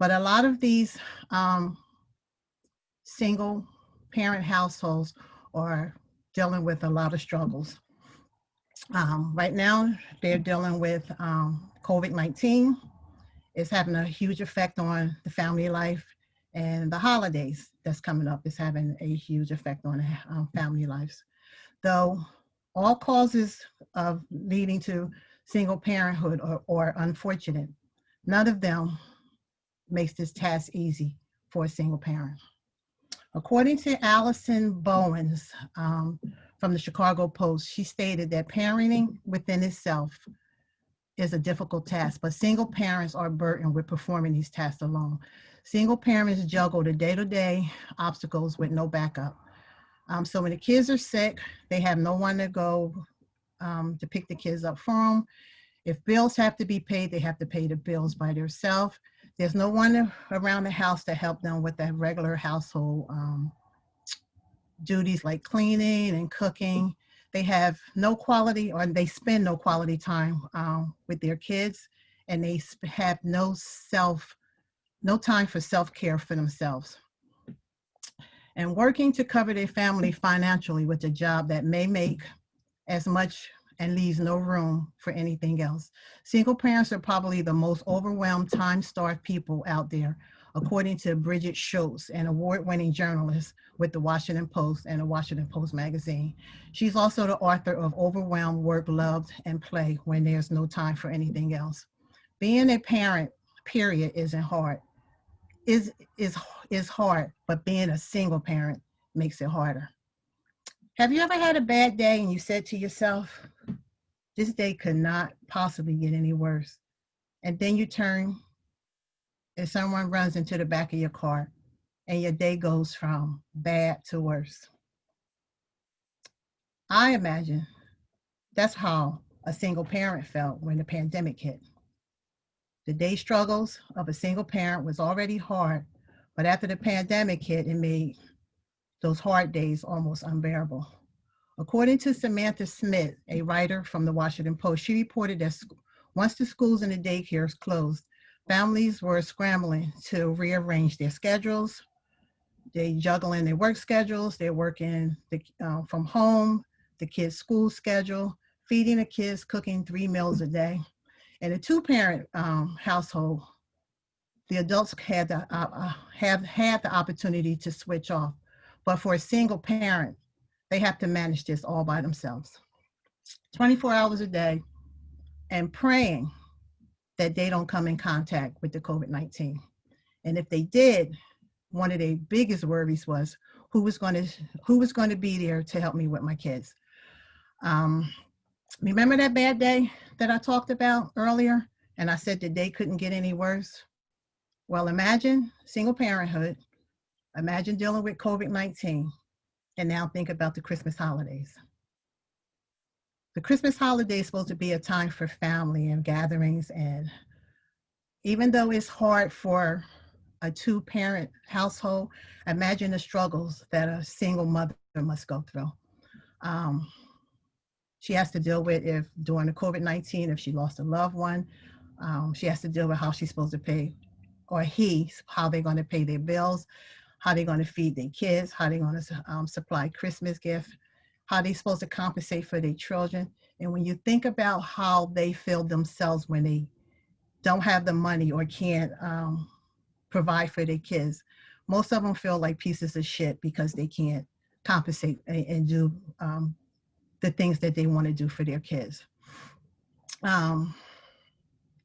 But a lot of these single parent households are dealing with a lot of struggles. Right now, they're dealing with COVID-19. It's having a huge effect on the family life, and the holidays that's coming up is having a huge effect on family lives. Though all causes of leading to single parenthood are unfortunate, none of them makes this task easy for a single parent. According to Allison Bowens from the Chicago Post, she stated that parenting within itself is a difficult task, but single parents are burdened with performing these tasks alone. Single parents juggle the day-to-day obstacles with no backup. So when the kids are sick, they have no one to go to pick the kids up for them. If bills have to be paid, they have to pay the bills by themselves. There's no one around the house to help them with that regular household duties like cleaning and cooking. They have no quality, or they spend no quality time with their kids, and they have no time for self-care for themselves. And working to cover their family financially with a job that may make as much and leaves no room for anything else. Single parents are probably the most overwhelmed, time-starved people out there, according to Bridget Schultz, an award-winning journalist with the Washington Post and the Washington Post magazine. She's also the author of Overwhelmed, Work, Loved, and Play When There's No Time for Anything Else. Being a parent, period, isn't hard. Is hard, but being a single parent makes it harder. Have you ever had a bad day and you said to yourself, this day could not possibly get any worse? And then you turn and someone runs into the back of your car and your day goes from bad to worse. I imagine that's how a single parent felt when the pandemic hit. The day struggles of a single parent was already hard, but after the pandemic hit, it made those hard days almost unbearable. According to Samantha Smith, a writer from the Washington Post, she reported that once the schools and the daycares closed, families were scrambling to rearrange their schedules. They juggling their work schedules. They're working from home, the kids' school schedule, feeding the kids, cooking 3 meals a day. In a 2-parent household, the adults have had the opportunity to switch off. But for a single parent, they have to manage this all by themselves, 24 hours a day, and praying that they don't come in contact with the COVID-19. And if they did, one of their biggest worries was who was going to be there to help me with my kids. Remember that bad day that I talked about earlier? And I said the day couldn't get any worse. Well, imagine single parenthood, imagine dealing with COVID-19, and now think about the Christmas holidays. The Christmas holiday is supposed to be a time for family and gatherings, and even though it's hard for a 2-parent household, imagine the struggles that a single mother must go through. She has to deal with if during the COVID-19, if she lost a loved one, she has to deal with how she's supposed to pay, or how they're going to pay their bills, how they're going to feed their kids, how they're going to supply Christmas gifts, how they're supposed to compensate for their children. And when you think about how they feel themselves when they don't have the money or can't provide for their kids, most of them feel like pieces of shit because they can't compensate and do the things that they want to do for their kids.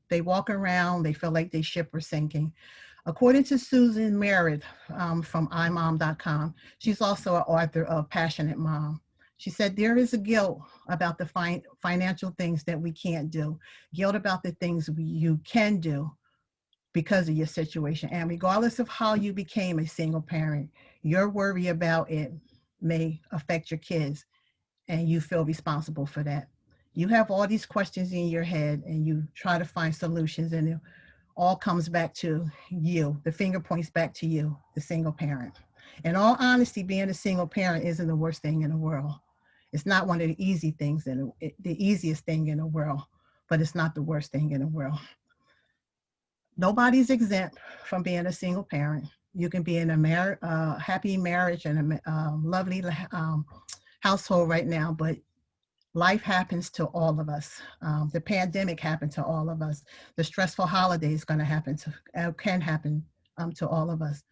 They walk around, they feel like their ship are sinking. According to Susan Merritt from imom.com, she's also an author of Passionate Mom. She said, there is a guilt about the financial things that we can't do, guilt about the things you can do because of your situation. And regardless of how you became a single parent, your worry about it may affect your kids, and you feel responsible for that. You have all these questions in your head and you try to find solutions, and it all comes back to you. The finger points back to you, the single parent. In all honesty, being a single parent isn't the worst thing in the world. It's not one of the easiest thing in the world, but it's not the worst thing in the world. Nobody's exempt from being a single parent. You can be in a happy marriage and a lovely household right now, but life happens to all of us. The pandemic happened to all of us. The stressful holidays going to happen to can happen to all of us.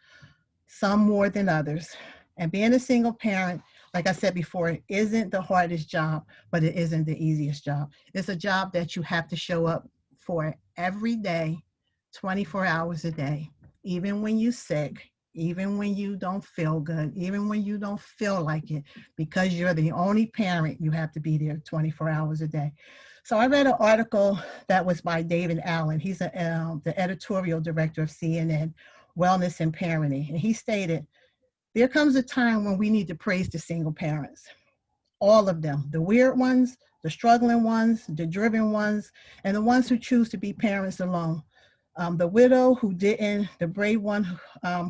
Some more than others. And being a single parent, like I said before, isn't the hardest job, but it isn't the easiest job. It's a job that you have to show up for every day, 24 hours a day, even when you're sick, even when you don't feel good, even when you don't feel like it, because you're the only parent, you have to be there 24 hours a day. So I read an article that was by David Allen. He's the editorial director of CNN, Wellness and Parenting. And he stated, there comes a time when we need to praise the single parents, all of them, the weird ones, the struggling ones, the driven ones, and the ones who choose to be parents alone. The widow who didn't, the brave one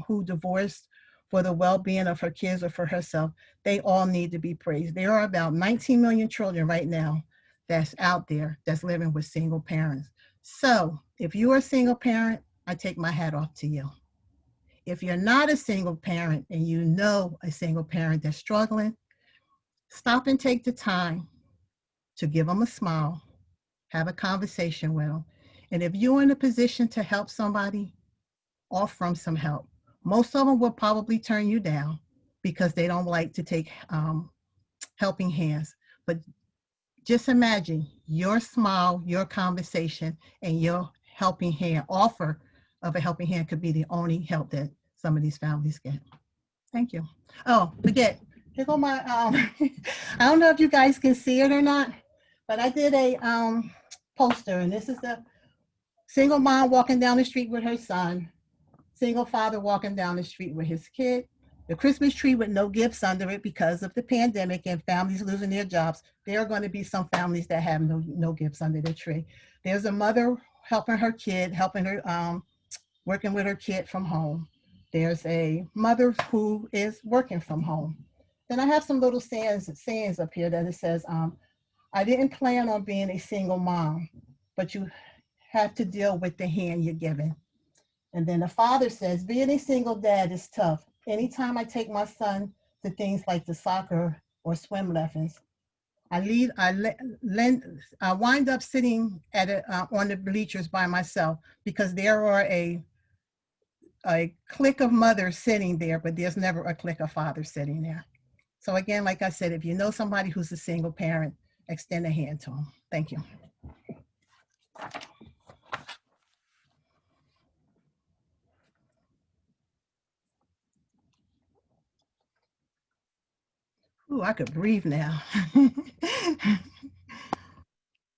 who divorced for the well-being of her kids or for herself, they all need to be praised. There are about 19 million children right now that's out there that's living with single parents. So if you're a single parent, I take my hat off to you. If you're not a single parent and you know a single parent that's struggling, stop and take the time to give them a smile, have a conversation with them. And if you're in a position to help somebody, offer them some help. Most of them will probably turn you down because they don't like to take helping hands. But just imagine your smile, your conversation, and your helping hand offer of a helping hand could be the only help that some of these families get. Thank you. Oh, forget. Here go my, I don't know if you guys can see it or not, but I did a poster, and this is the single mom walking down the street with her son, single father walking down the street with his kid, the Christmas tree with no gifts under it because of the pandemic and families losing their jobs. There are going to be some families that have no gifts under the tree. There's a mother helping her kid, helping her working with her kid from home. There's a mother who is working from home. Then I have some little sayings up here that it says, I didn't plan on being a single mom, but you have to deal with the hand you're given. And then the father says, being a single dad is tough. Anytime I take my son to things like the soccer or swim lessons, I wind up sitting on the bleachers by myself because there are a clique of mothers sitting there, but there's never a clique of fathers sitting there. So again, like I said, if you know somebody who's a single parent, extend a hand to them. Thank you. Ooh, I could breathe now.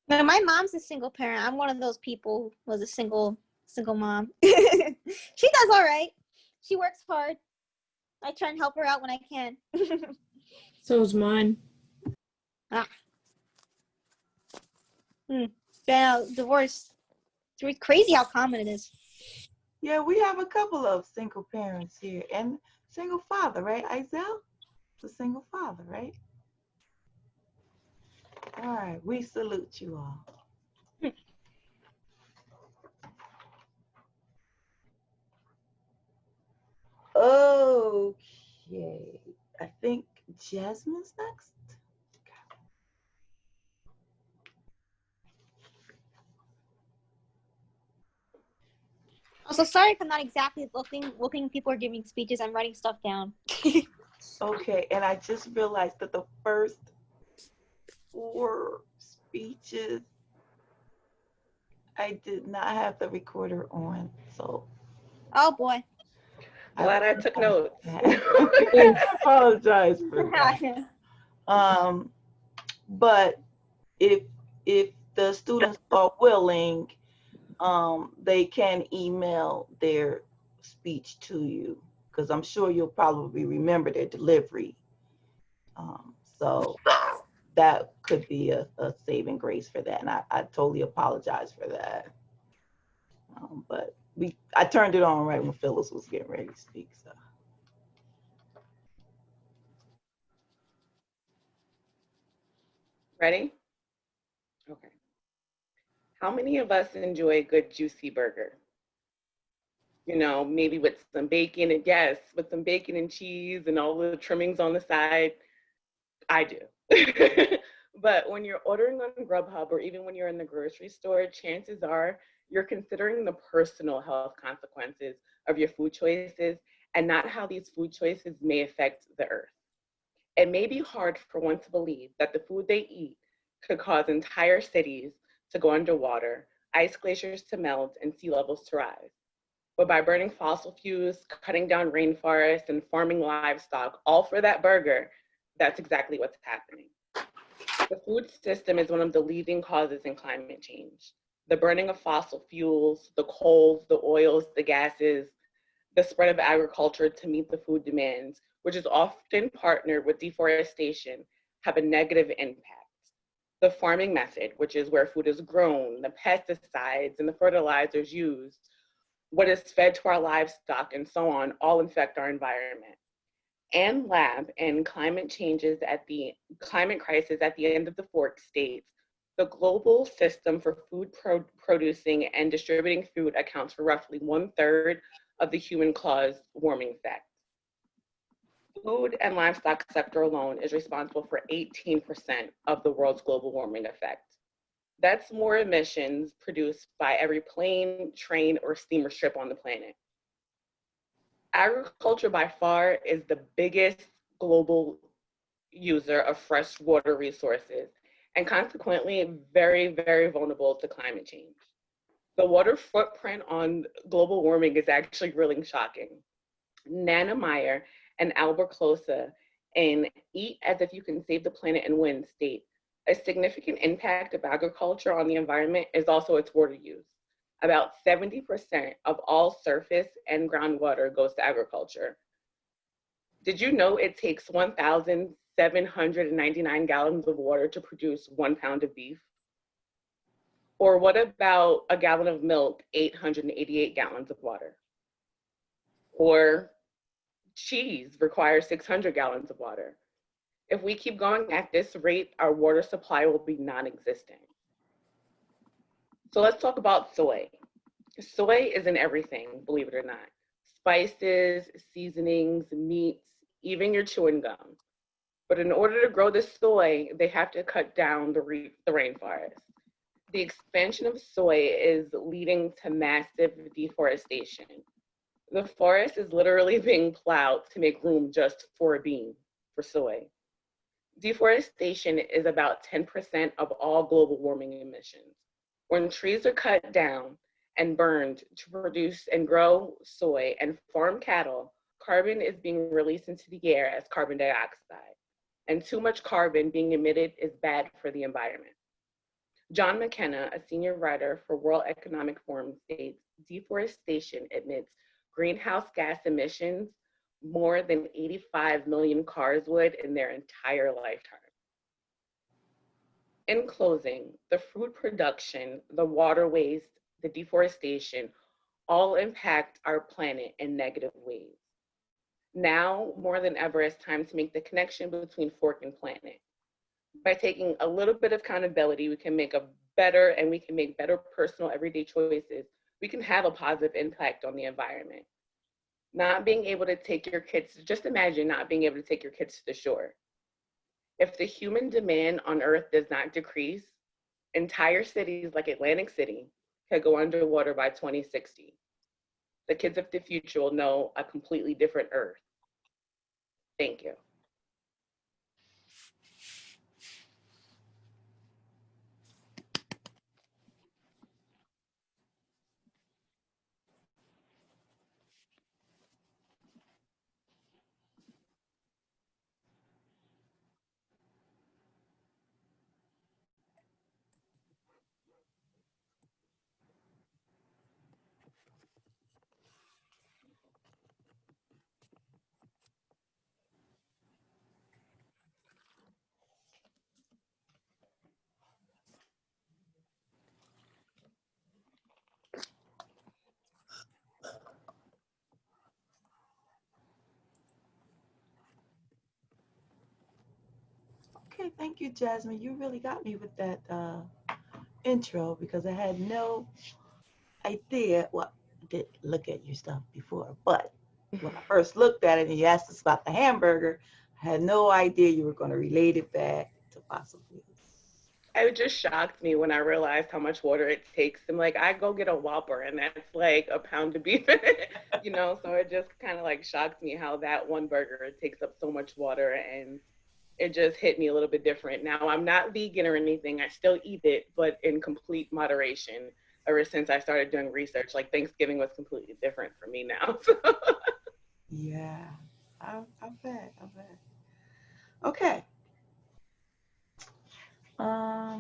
No, my mom's a single parent. I'm one of those people who was a single mom. She does all right. She works hard. I try and help her out when I can. So is mine. Yeah, divorce. It's crazy how common it is. Yeah, we have a couple of single parents here and single father, right, Isel? The single father, right? All right, we salute you all. Okay, I think Jasmine's next. Also, sorry if I'm not exactly looking. People are giving speeches. I'm writing stuff down. Okay, and I just realized that the first 4 speeches, I did not have the recorder on, so. Oh boy. Glad I took notes. I apologize for that. But if the students are willing, they can email their speech to you because I'm sure you'll probably remember their delivery. So that could be a saving grace for that, and I totally apologize for that. But I turned it on right when Phyllis was getting ready to speak. So. Ready? Okay. How many of us enjoy a good juicy burger? maybe with some bacon and yes, with some bacon and cheese and all the trimmings on the side. I do. But when you're ordering on Grubhub or even when you're in the grocery store, chances are you're considering the personal health consequences of your food choices and not how these food choices may affect the earth. It may be hard for one to believe that the food they eat could cause entire cities to go underwater, ice glaciers to melt, and sea levels to rise. But by burning fossil fuels, cutting down rainforests, and farming livestock, all for that burger, that's exactly what's happening. The food system is one of the leading causes in climate change. The burning of fossil fuels, the coals, the oils, the gases, the spread of agriculture to meet the food demands, which is often partnered with deforestation, have a negative impact. The farming method, which is where food is grown, the pesticides and the fertilizers used, what is fed to our livestock, and so on, all infect our environment. Ann Lab in Climate Crisis at the End of the Fork states, the global system for food producing and distributing food accounts for roughly 1/3 of the human caused warming effect. Food and livestock sector alone is responsible for 18% of the world's global warming effect. That's more emissions produced by every plane, train, or steamer trip on the planet. Agriculture by far is the biggest global user of fresh water resources and consequently very, very vulnerable to climate change. The water footprint on global warming is actually really shocking. Nana Meyer and Albert Closa in Eat as If You Can Save the Planet and Win state, a significant impact of agriculture on the environment is also its water use. About 70% of all surface and groundwater goes to agriculture. Did you know it takes 1,799 gallons of water to produce 1 pound of beef? Or what about a gallon of milk, 888 gallons of water? Or cheese requires 600 gallons of water. If we keep going at this rate, our water supply will be non-existent. So let's talk about soy. Soy is in everything, believe it or not. Spices, seasonings, meats, even your chewing gum. But in order to grow the soy, they have to cut down the rainforest. The expansion of soy is leading to massive deforestation. The forest is literally being plowed to make room just for a bean, for soy. Deforestation is about 10% of all global warming emissions. When trees are cut down and burned to produce and grow soy and farm cattle, carbon is being released into the air as carbon dioxide. And too much carbon being emitted is bad for the environment. John McKenna, a senior writer for World Economic Forum, states deforestation emits greenhouse gas emissions more than 85 million cars would in their entire lifetime. In closing, the food production, the water waste, the deforestation all impact our planet in negative ways. Now, more than ever, it's time to make the connection between fork and planet. By taking a little bit of accountability, we can make better personal everyday choices. We can have a positive impact on the environment. Not being able to take your kids, just imagine not being able to take your kids to the shore. If the human demand on Earth does not decrease, entire cities like Atlantic City could go underwater by 2060. The kids of the future will know a completely different Earth. Thank you. Okay, thank you, Jasmine. You really got me with that intro because I had no idea. Well, did look at your stuff before, but when I first looked at it and you asked us about the hamburger, I had no idea you were going to relate it back to fossil fuels. It just shocked me when I realized how much water it takes. I'm like, I go get a Whopper and that's like a pound of beef, you know? So it just kind of like shocked me how that one burger takes up so much water, and it just hit me a little bit different. Now, I'm not vegan or anything. I still eat it, but in complete moderation ever since I started doing research. Like Thanksgiving was completely different for me now. Yeah, I bet. Okay. I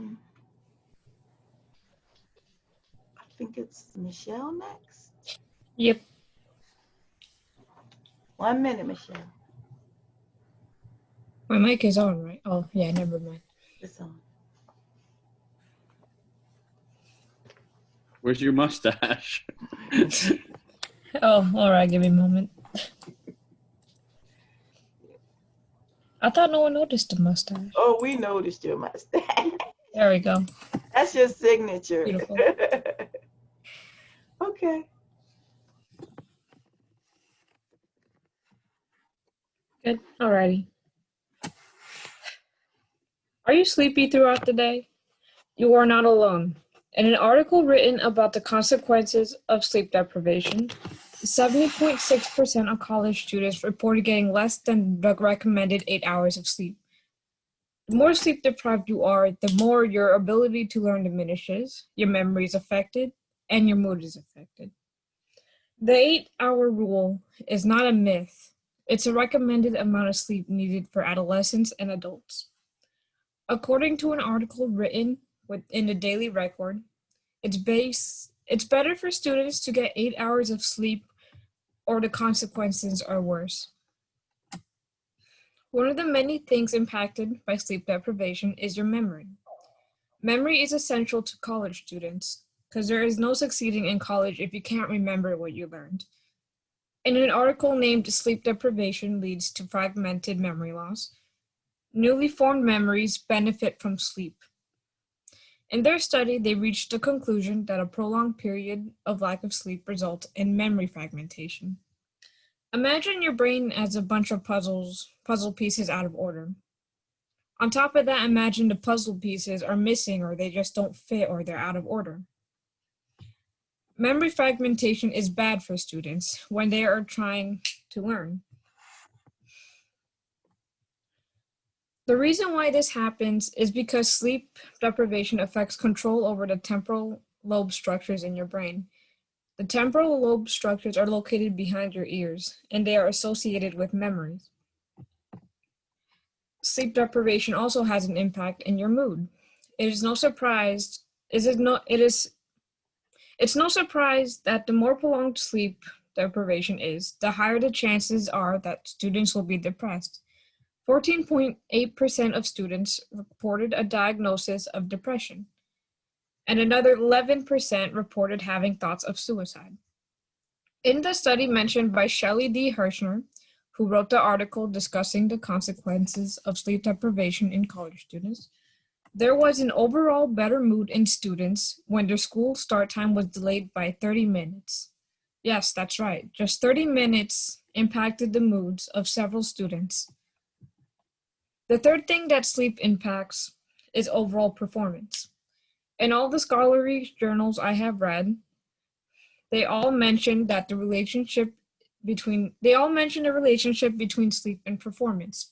think it's Michelle next. Yep. 1 minute, Michelle. My mic is on, right? Oh, yeah, never mind. It's on. Where's your mustache? Oh, all right, give me a moment. I thought no one noticed the mustache. Oh, we noticed your mustache. There we go. That's your signature. Beautiful. Okay. Good. Alrighty. Are you sleepy throughout the day? You are not alone. In an article written about the consequences of sleep deprivation, 70.6% of college students reported getting less than the recommended 8 hours of sleep. The more sleep deprived you are, the more your ability to learn diminishes, your memory is affected, and your mood is affected. The 8-hour rule is not a myth. It's a recommended amount of sleep needed for adolescents and adults. According to an article written in the Daily Record, it's better for students to get 8 hours of sleep or the consequences are worse. One of the many things impacted by sleep deprivation is your memory. Memory is essential to college students because there is no succeeding in college if you can't remember what you learned. In an article named Sleep Deprivation Leads to Fragmented Memory Loss, newly formed memories benefit from sleep. In their study, they reached the conclusion that a prolonged period of lack of sleep results in memory fragmentation. Imagine your brain as a bunch of puzzle pieces out of order. On top of that, imagine the puzzle pieces are missing or they just don't fit or they're out of order. Memory fragmentation is bad for students when they are trying to learn. The reason why this happens is because sleep deprivation affects control over the temporal lobe structures in your brain. The temporal lobe structures are located behind your ears, and they are associated with memories. Sleep deprivation also has an impact in your mood. It's no surprise that the more prolonged sleep deprivation is, the higher the chances are that students will be depressed. 14.8% of students reported a diagnosis of depression, and another 11% reported having thoughts of suicide. In the study mentioned by Shelley D. Hirschner, who wrote the article discussing the consequences of sleep deprivation in college students, there was an overall better mood in students when their school start time was delayed by 30 minutes. Yes, that's right. Just 30 minutes impacted the moods of several students. The third thing that sleep impacts is overall performance. In all the scholarly journals I have read, they all mention the relationship between sleep and performance.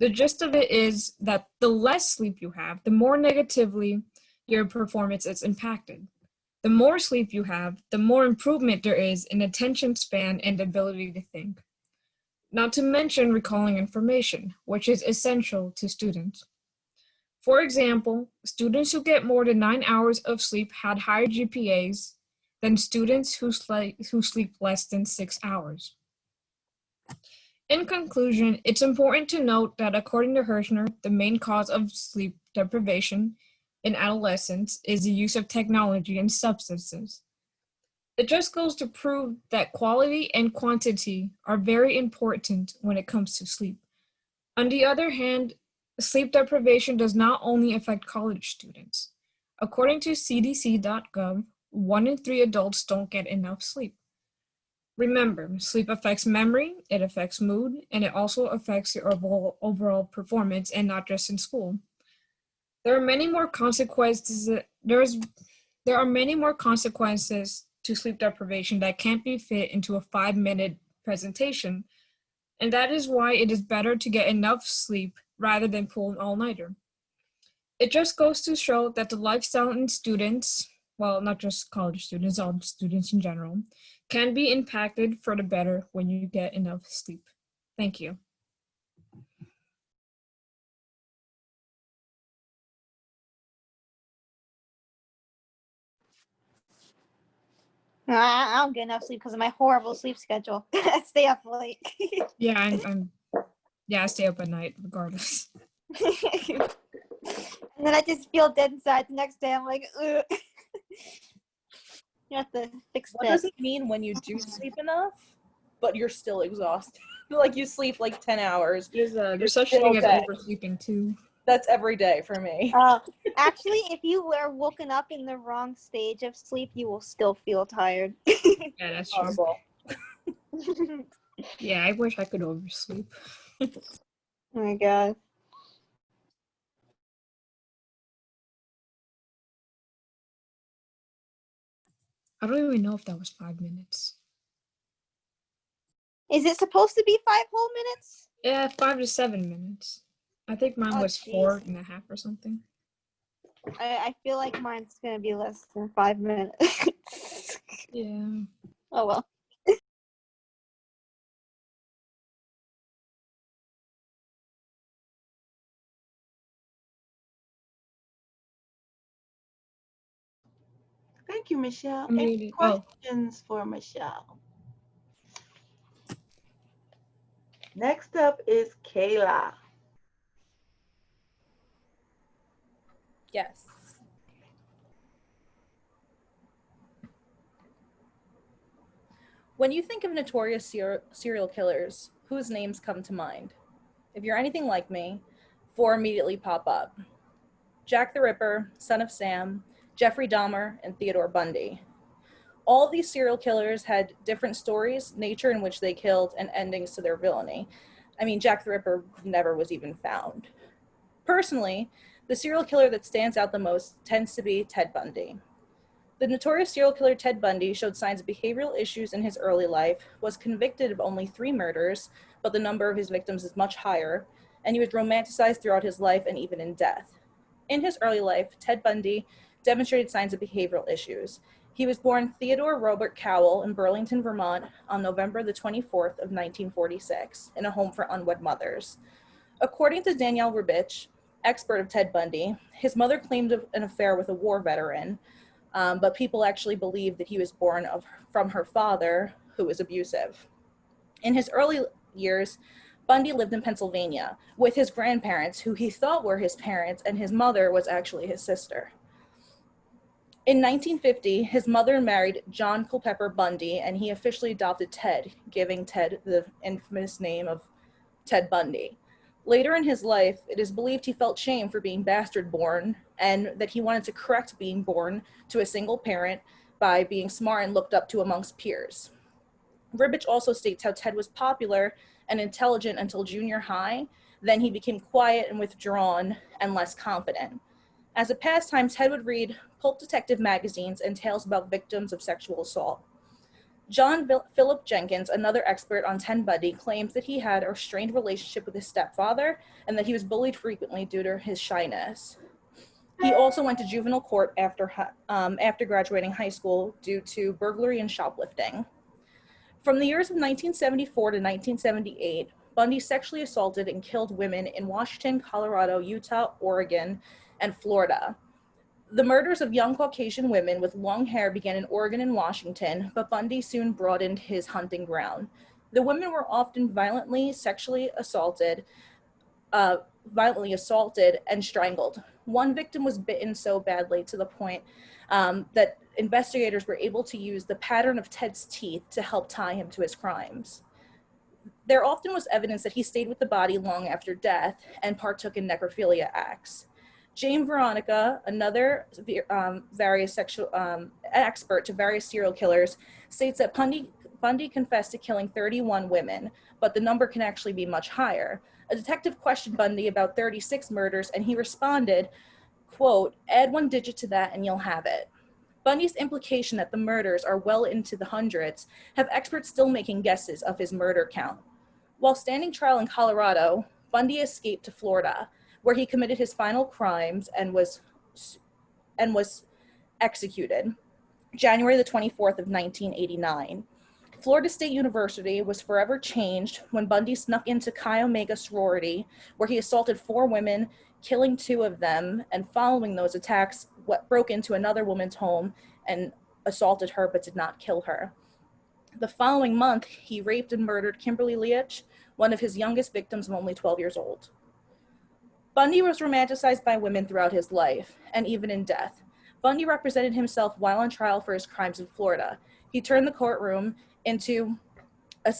The gist of it is that the less sleep you have, the more negatively your performance is impacted. The more sleep you have, the more improvement there is in attention span and ability to think. Not to mention recalling information, which is essential to students. For example, students who get more than 9 hours of sleep had higher GPAs than students who sleep less than 6 hours. In conclusion, it's important to note that according to Hirschner, the main cause of sleep deprivation in adolescents is the use of technology and substances. It just goes to prove that quality and quantity are very important when it comes to sleep. On the other hand, sleep deprivation does not only affect college students. According to CDC.gov, 1 in 3 adults don't get enough sleep. Remember, sleep affects memory, it affects mood, and it also affects your overall performance, and not just in school. There are many more consequences. There are many more consequences to sleep deprivation that can't be fit into a 5-minute presentation, and that is why it is better to get enough sleep rather than pull an all-nighter. It just goes to show that the lifestyle in students, well, not just college students, all students in general, can be impacted for the better when you get enough sleep. Thank you. I don't get enough sleep because of my horrible sleep schedule. I stay up late. Yeah, I stay up at night regardless. And then I just feel dead inside. The next day, I'm like, ugh. You have to fix What that. does it mean when you do sleep enough, but you're still exhausted? Like you sleep like 10 hours. There's such a still thing as dead. oversleeping too. That's every day for me. Actually, if you were woken up in the wrong stage of sleep, you will still feel tired. Yeah, that's true. Horrible. Yeah, I wish I could oversleep. Oh my god. I don't even know if that was 5 minutes. Is it supposed to be 5 whole minutes? Yeah, 5 to 7 minutes. I think mine Oh, was geez. 4.5 or something. I feel like mine's gonna be less than 5 minutes. Yeah. Oh well. Thank you, Michelle. I Any made it. Oh, questions for Michelle? Next up is Kayla. Yes. When you think of notorious serial killers, whose names come to mind? If you're anything like me, 4 immediately pop up. Jack the Ripper, Son of Sam, Jeffrey Dahmer, and Theodore Bundy. All these serial killers had different stories, nature in which they killed, and endings to their villainy. I mean, Jack the Ripper never was even found. Personally, the serial killer that stands out the most tends to be Ted Bundy. The notorious serial killer Ted Bundy showed signs of behavioral issues in his early life, was convicted of only 3 murders, but the number of his victims is much higher, and he was romanticized throughout his life and even in death. In his early life, Ted Bundy demonstrated signs of behavioral issues. He was born Theodore Robert Cowell in Burlington, Vermont on November the 24th of 1946 in a home for unwed mothers. According to Danielle Rubich, expert of Ted Bundy, his mother claimed an affair with a war veteran, but people actually believe that he was born from her father, who was abusive. In his early years, Bundy lived in Pennsylvania with his grandparents, who he thought were his parents, and his mother was actually his sister. In 1950, his mother married John Culpeper Bundy, and he officially adopted Ted, giving Ted the infamous name of Ted Bundy. Later in his life, it is believed he felt shame for being bastard born, and that he wanted to correct being born to a single parent by being smart and looked up to amongst peers. Ribich also states how Ted was popular and intelligent until junior high. Then he became quiet and withdrawn and less confident. As a pastime, Ted would read pulp detective magazines and tales about victims of sexual assault. John Philip Jenkins, another expert on Ted Bundy, claims that he had a strained relationship with his stepfather and that he was bullied frequently due to his shyness. He also went to juvenile court after graduating high school due to burglary and shoplifting. From the years of 1974 to 1978, Bundy sexually assaulted and killed women in Washington, Colorado, Utah, Oregon, and Florida. The murders of young Caucasian women with long hair began in Oregon and Washington, but Bundy soon broadened his hunting ground. The women were often violently assaulted and strangled. One victim was bitten so badly to the point that investigators were able to use the pattern of Ted's teeth to help tie him to his crimes. There often was evidence that he stayed with the body long after death and partook in necrophilia acts. Jane Veronica, another various sexual expert to various serial killers, states that Bundy confessed to killing 31 women, but the number can actually be much higher. A detective questioned Bundy about 36 murders, and he responded, quote, "Add one digit to that and you'll have it." Bundy's implication that the murders are well into the hundreds have experts still making guesses of his murder count. While standing trial in Colorado, Bundy escaped to Florida, where he committed his final crimes and was executed January the 24th of 1989. Florida State University was forever changed when Bundy snuck into Chi Omega sorority, where he assaulted 4 women, killing 2 of them, and following those attacks, broke into another woman's home and assaulted her but did not kill her. The following month, he raped and murdered Kimberly Leach, one of his youngest victims of only 12 years old. Bundy was romanticized by women throughout his life, and even in death. Bundy represented himself while on trial for his crimes in Florida. He turned the courtroom into a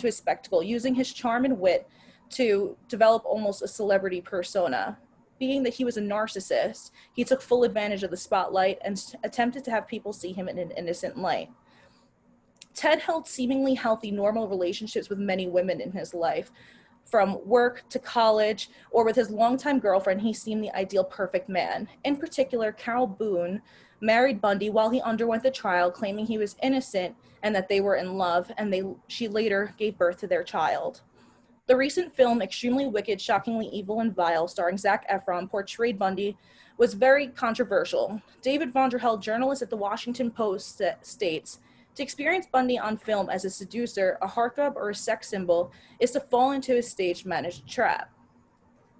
spectacle, using his charm and wit to develop almost a celebrity persona. Being that he was a narcissist, he took full advantage of the spotlight and attempted to have people see him in an innocent light. Ted held seemingly healthy, normal relationships with many women in his life. From work to college, or with his longtime girlfriend, he seemed the ideal perfect man. In particular, Carol Boone married Bundy while he underwent the trial, claiming he was innocent and that they were in love, and she later gave birth to their child. The recent film, Extremely Wicked, Shockingly Evil and Vile, starring Zac Efron, portrayed Bundy, was very controversial. David Vonderheld, journalist at the Washington Post, states, "To experience Bundy on film as a seducer, a heartthrob, or a sex symbol is to fall into a stage-managed trap."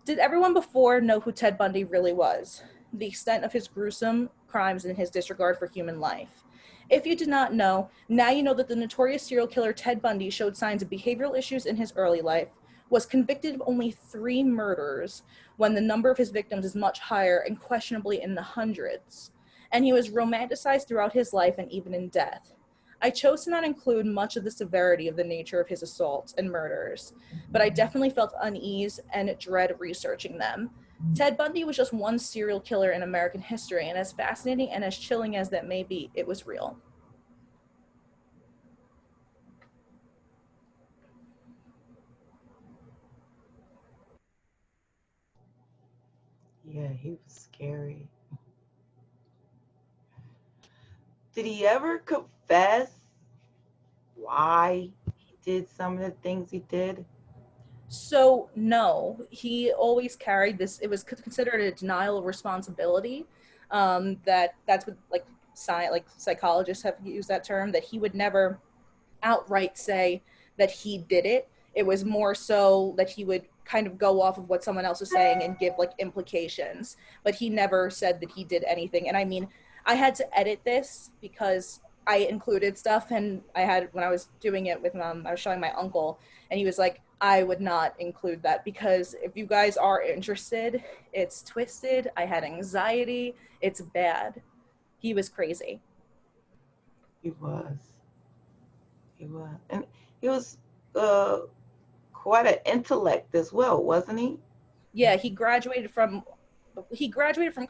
Did everyone before know who Ted Bundy really was? The extent of his gruesome crimes and his disregard for human life? If you did not know, now you know that the notorious serial killer Ted Bundy showed signs of behavioral issues in his early life, was convicted of only 3 murders when the number of his victims is much higher and questionably in the hundreds, and he was romanticized throughout his life and even in death. I chose to not include much of the severity of the nature of his assaults and murders, but I definitely felt unease and dread researching them. Ted Bundy was just one serial killer in American history, and as fascinating and as chilling as that may be, it was real. Yeah, he was scary. Did he ever confess why he did some of the things he did? So no, he always carried this. It was considered a denial of responsibility. That's what psychologists have used that term. That he would never outright say that he did it. It was more so that he would kind of go off of what someone else was saying and give like implications, but he never said that he did anything. And I mean, I had to edit this because I included stuff, and when I was doing it with I was showing my uncle, and he was like, "I would not include that because if you guys are interested, it's twisted. I had anxiety. It's bad." He was crazy. He was. He was. And he was uh, quite an intellect as well, wasn't he? Yeah, he graduated from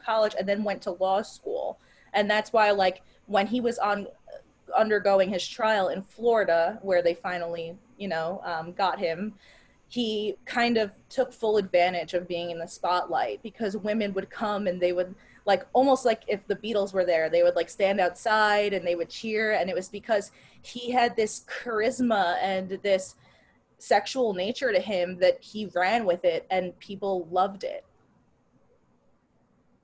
college and then went to law school, and that's why like when he was undergoing his trial in Florida, where they finally got him, he kind of took full advantage of being in the spotlight because women would come and they would like almost like if the Beatles were there, they would like stand outside and they would cheer, and it was because he had this charisma and this sexual nature to him that he ran with it and people loved it.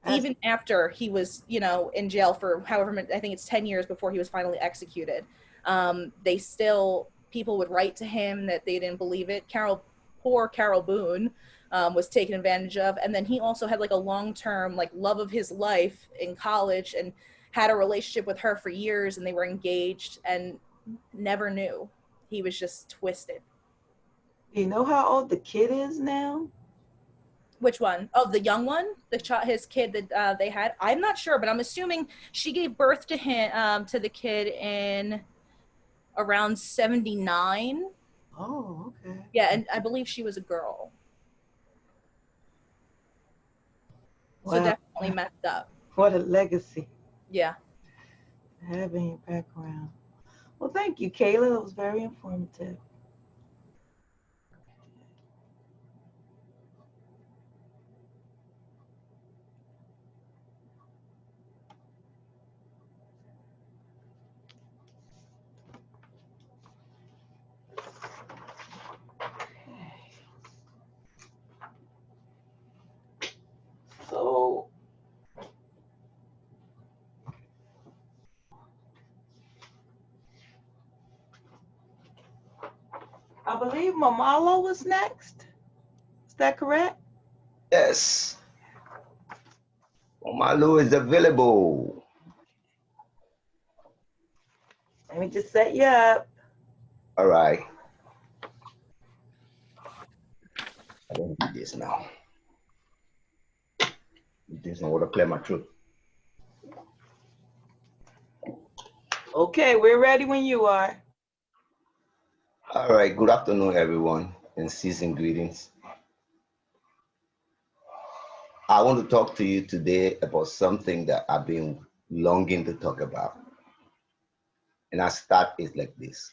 That's, Even after he was, in jail for however many, I think it's 10 years before he was finally executed. People would write to him that they didn't believe it. Poor Carol Boone was taken advantage of. And then he also had like a long-term like love of his life in college and had a relationship with her for years, and they were engaged and never knew. He was just twisted. do you know how old the kid is now? Which one? Oh, the young one, his kid that they had. I'm not sure, but I'm assuming she gave birth to him, to the kid in around 79. Oh, okay. Yeah, and I believe she was a girl. So Wow. definitely definitely messed up. What a legacy Yeah. having your background. Well, thank you, Kayla. That was very informative. So, I believe Mamalo was next. Is that correct? Yes, Omalu is available. Let me just set you up. All right. I don't do this now. This one would clear my throat. Okay, we're ready when you are. All right. Good afternoon, everyone, and season greetings. I want to talk to you today about something that I've been longing to talk about. And I start it like this.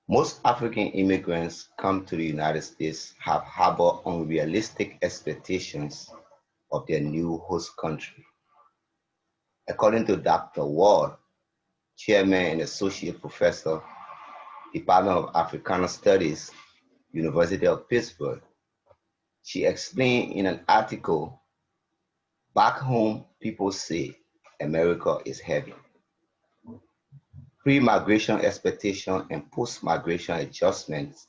Most African immigrants come to the United States have harbor unrealistic expectations of their new host country. According to Dr. Ward, chairman and associate professor, Department of Africana Studies, University of Pittsburgh, she explained in an article, back home people say America is heaven. Pre-migration expectation and post-migration adjustments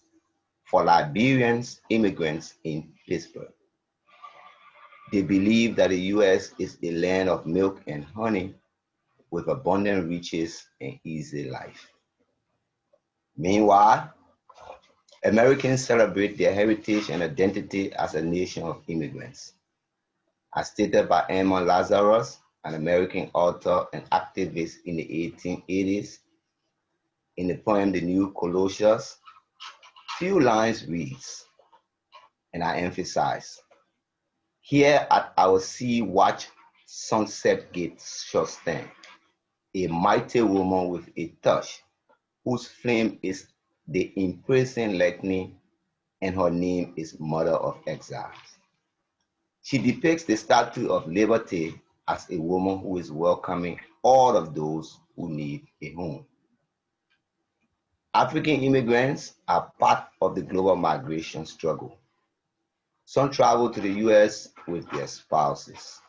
for Liberians immigrants in Pittsburgh. They believe that the U.S. is a land of milk and honey with abundant riches and easy life. Meanwhile, Americans celebrate their heritage and identity as a nation of immigrants. As stated by Emma Lazarus, an American author and activist in the 1880s, in the poem The New Colossus, few lines reads, and I emphasize, here at our sea watch sunset gate shall stand, a mighty woman with a touch, whose flame is the imprisoned lightning, and her name is Mother of Exiles. She depicts the statue of liberty as a woman who is welcoming all of those who need a home. African immigrants are part of the global migration struggle. Some travel to the US with their spouses.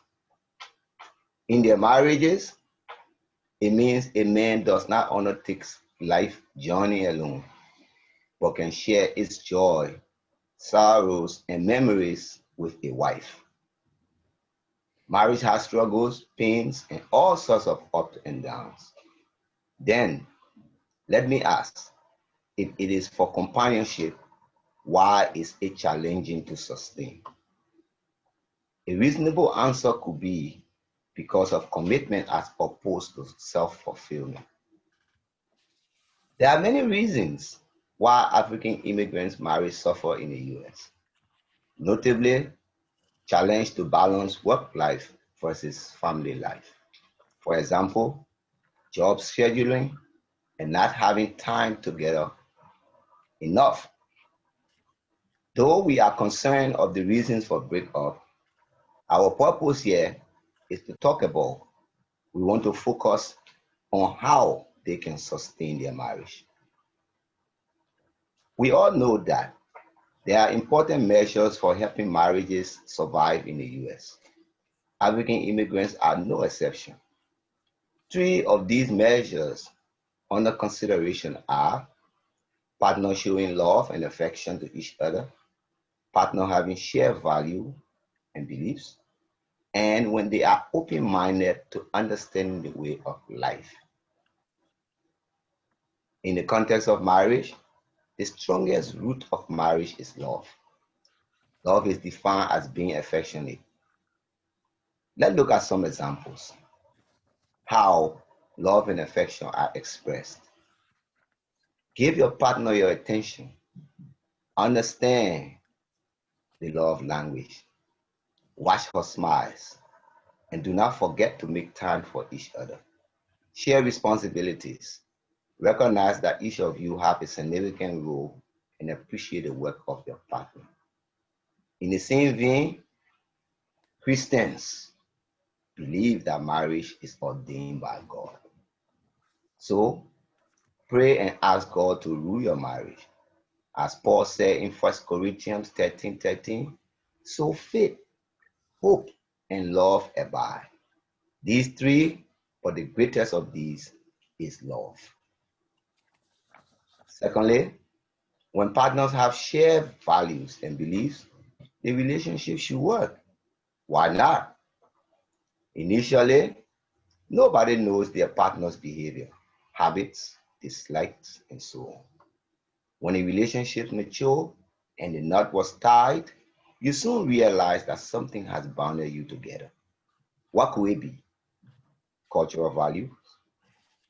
In their marriages, it means a man does not undertake life journey alone, but can share its joy, sorrows, and memories with a wife. Marriage has struggles, pains, and all sorts of ups and downs. Then, let me ask, if it is for companionship, why is it challenging to sustain? A reasonable answer could be because of commitment as opposed to self-fulfillment. There are many reasons why African immigrants' marriage suffer in the US. Notably, challenge to balance work life versus family life. For example, job scheduling and not having time together enough. Though we are concerned of the reasons for breakup, our purpose here is to talk about, we want to focus on how they can sustain their marriage. We all know that there are important measures for helping marriages survive in the US. African immigrants are no exception. Three of these measures under consideration are partner showing love and affection to each other, partner having shared value and beliefs, and when they are open-minded to understanding the way of life. In the context of marriage, the strongest root of marriage is love. Love is defined as being affectionate. Let's look at some examples. How love and affection are expressed. Give your partner your attention. Understand the love language. Watch her smiles, and do not forget to make time for each other. Share responsibilities. Recognize that each of you have a significant role and appreciate the work of your partner. In the same vein, Christians believe that marriage is ordained by God. So pray and ask God to rule your marriage. As Paul said in 1 Corinthians 13:13, so faith, hope, and love abide. These three, but the greatest of these is love. Secondly, when partners have shared values and beliefs, the relationship should work. Why not? Initially, nobody knows their partner's behavior, habits, dislikes, and so on. When a relationship matures and the knot was tied, you soon realize that something has bounded you together. What could it be? Cultural values,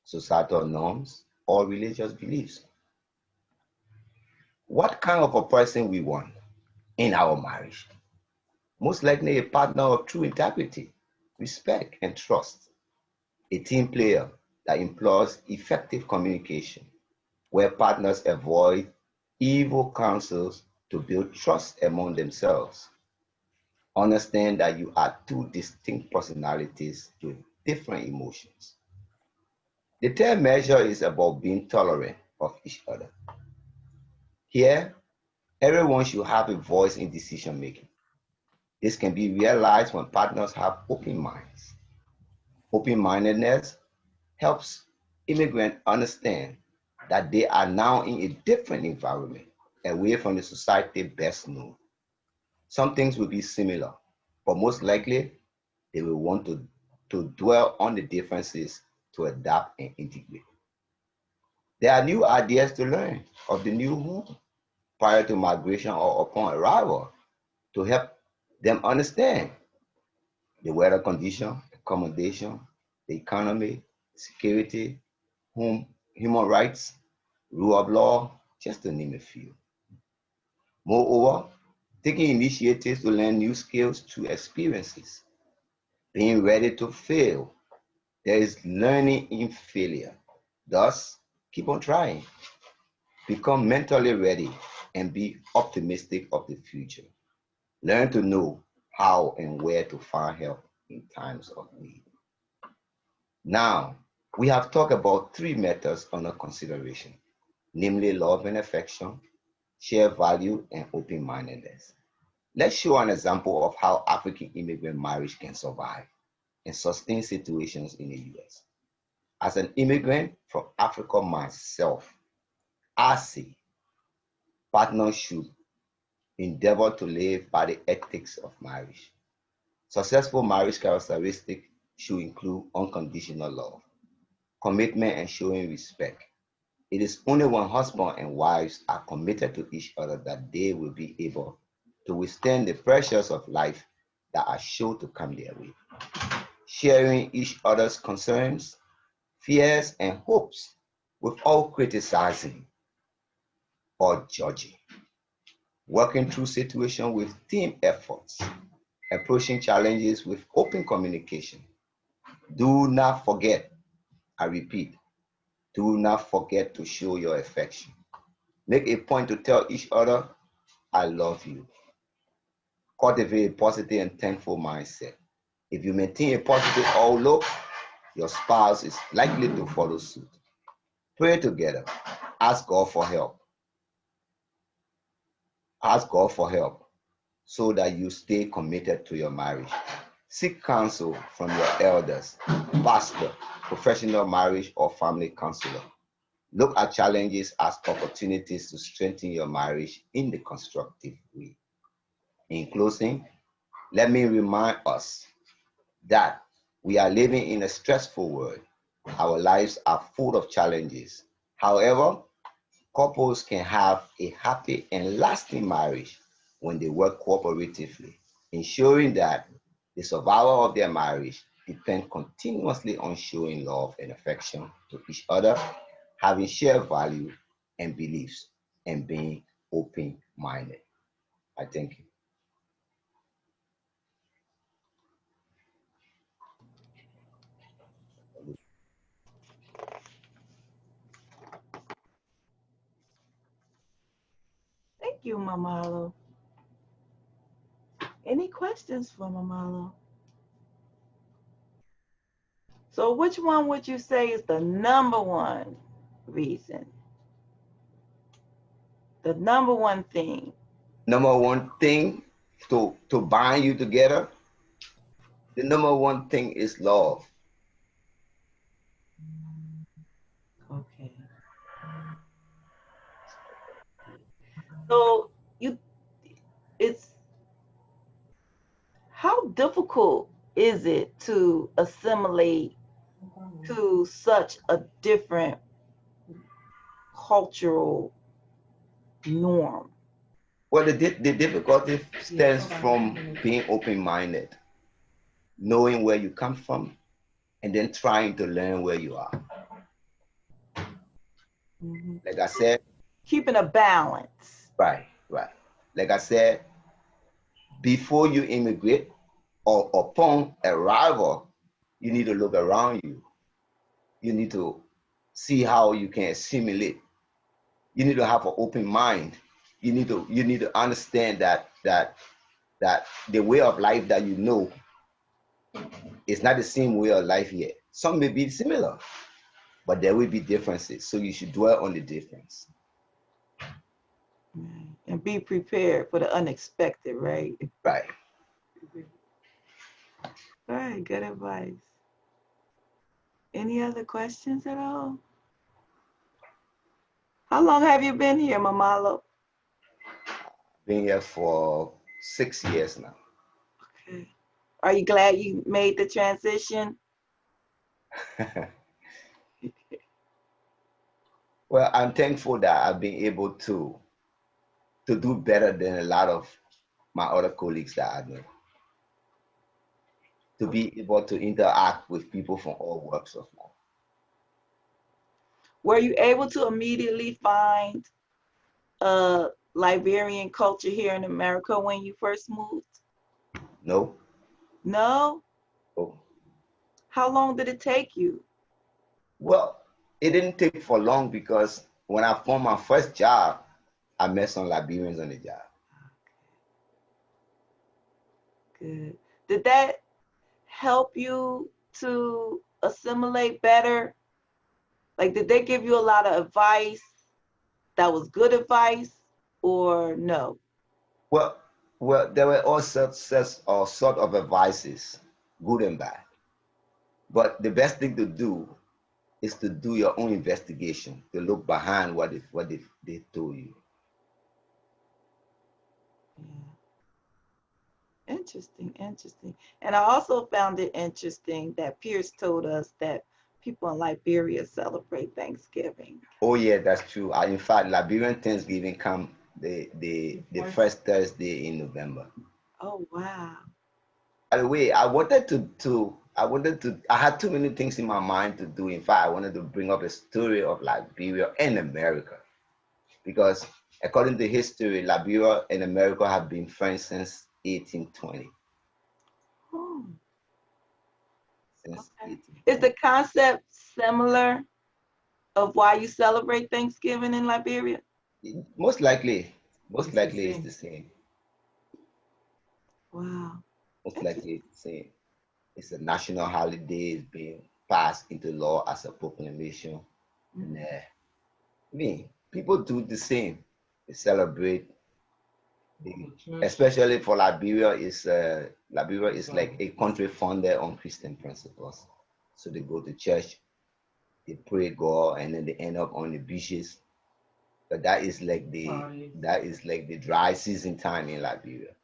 societal norms, or religious beliefs? What kind of a person we want in our marriage? Most likely a partner of true integrity, respect, and trust. A team player that employs effective communication, where partners avoid evil counsels to build trust among themselves. Understand that you are two distinct personalities with different emotions. The third measure is about being tolerant of each other. Here, everyone should have a voice in decision making. This can be realized when partners have open minds. Open mindedness helps immigrants understand that they are now in a different environment, away from the society best known. Some things will be similar, but most likely they will want to dwell on the differences to adapt and integrate. There are new ideas to learn of the new home prior to migration or upon arrival to help them understand the weather condition, accommodation, the economy, security, human rights, rule of law, just to name a few. Moreover, taking initiatives to learn new skills through experiences, being ready to fail. There is learning in failure. Thus, keep on trying. Become mentally ready and be optimistic of the future. Learn to know how and where to find help in times of need. Now, we have talked about three methods under consideration, namely love and affection, shared value, and open-mindedness. Let's show an example of how African immigrant marriage can survive and sustain situations in the US. As an immigrant from Africa myself, I see partners should endeavor to live by the ethics of marriage. Successful marriage characteristics should include unconditional love, commitment, and showing respect. It is only when husband and wives are committed to each other that they will be able to withstand the pressures of life that are sure to come their way. Sharing each other's concerns, fears, and hopes without criticizing or judging. Working through situations with team efforts. Approaching challenges with open communication. Do not forget, I repeat, do not forget to show your affection. Make a point to tell each other, I love you. Cultivate a positive and thankful mindset. If you maintain a positive outlook, your spouse is likely to follow suit. Pray together. Ask God for help. Ask God for help so that you stay committed to your marriage. Seek counsel from your elders, pastor, professional marriage or family counselor. Look at challenges as opportunities to strengthen your marriage in the constructive way. In closing, let me remind us that we are living in a stressful world. Our lives are full of challenges. However, couples can have a happy and lasting marriage when they work cooperatively, ensuring that the survival of their marriage depends continuously on showing love and affection to each other, having shared value and beliefs, and being open-minded. I thank you. Thank you, Mamalo. Any questions for Mamalo? So which one would you say is the number one reason? The number one thing? Number one thing to bind you together, the number one thing is love. Okay. So it's how difficult is it to assimilate to such a different cultural norm? Well, the difficulty stems from being open-minded, knowing where you come from, and then trying to learn where you are. Mhm. Like I said, Keeping a balance. right. Like I said, before you immigrate or upon arrival, you need to look around you. You need to see how you can assimilate. You need to have an open mind. You need to understand that the way of life that you know is not the same way of life here. Some may be similar, but there will be differences. So you should dwell on the difference. Right. And be prepared for the unexpected, right? Right. All right, good advice. Any other questions at all? How long have you been here, Mamalo? Been here for 6 years now. Okay. Are you glad you made the transition? Well, I'm thankful that I've been able to do better than a lot of my other colleagues that I know. To be able to interact with people from all walks of life. Were you able to immediately find Liberian culture here in America when you first moved? No? No? Oh. How long did it take you? Well, it didn't take for long because when I found my first job, I met some Liberians on the job. Good. Did that help you to assimilate better? Like, did they give you a lot of advice that was good advice or no? Well, there were all sort of advices, good and bad. But the best thing to do is to do your own investigation, to look behind what they told you. Yeah. Interesting, interesting. And I also found it interesting that Pierce told us that people in Liberia celebrate Thanksgiving. Oh yeah, that's true. In fact, Liberian Thanksgiving come the first Thursday in November. Oh, wow. By the way, I had too many things in my mind to do. In fact, I wanted to bring up a story of Liberia and America because according to history, Liberia and America have been friends since 1820. Oh, Since okay. Is 1820. the concept similar of why you celebrate Thanksgiving in Liberia? Most likely, it's the same. Wow. Most Interesting. likely it's the same. It's a national holiday. It's being passed into law as a proclamation. And I mean, people do the same. They celebrate. Especially for Liberia, Liberia is like a country founded on Christian principles. So they go to church, they pray God, and then they end up on the beaches. But that is like the dry season time in Liberia.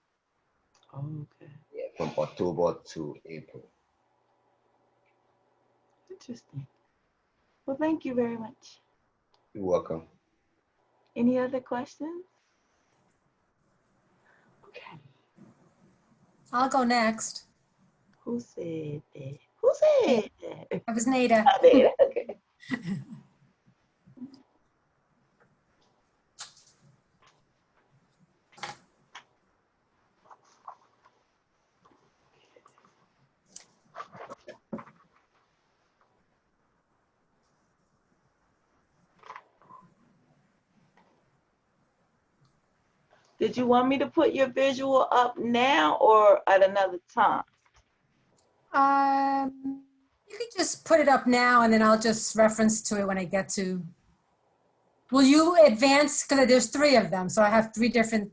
Okay. Yeah, from October to April. Interesting. Well, thank you very much. You're welcome. Any other questions? Okay. I'll go next. Who said that? Who said that? That was Nada. I did. Okay. Did you want me to put your visual up now or at another time? You could just put it up now and then I'll just reference to it when I get to. Will you advance? Because there's 3 of them, so I have 3 different.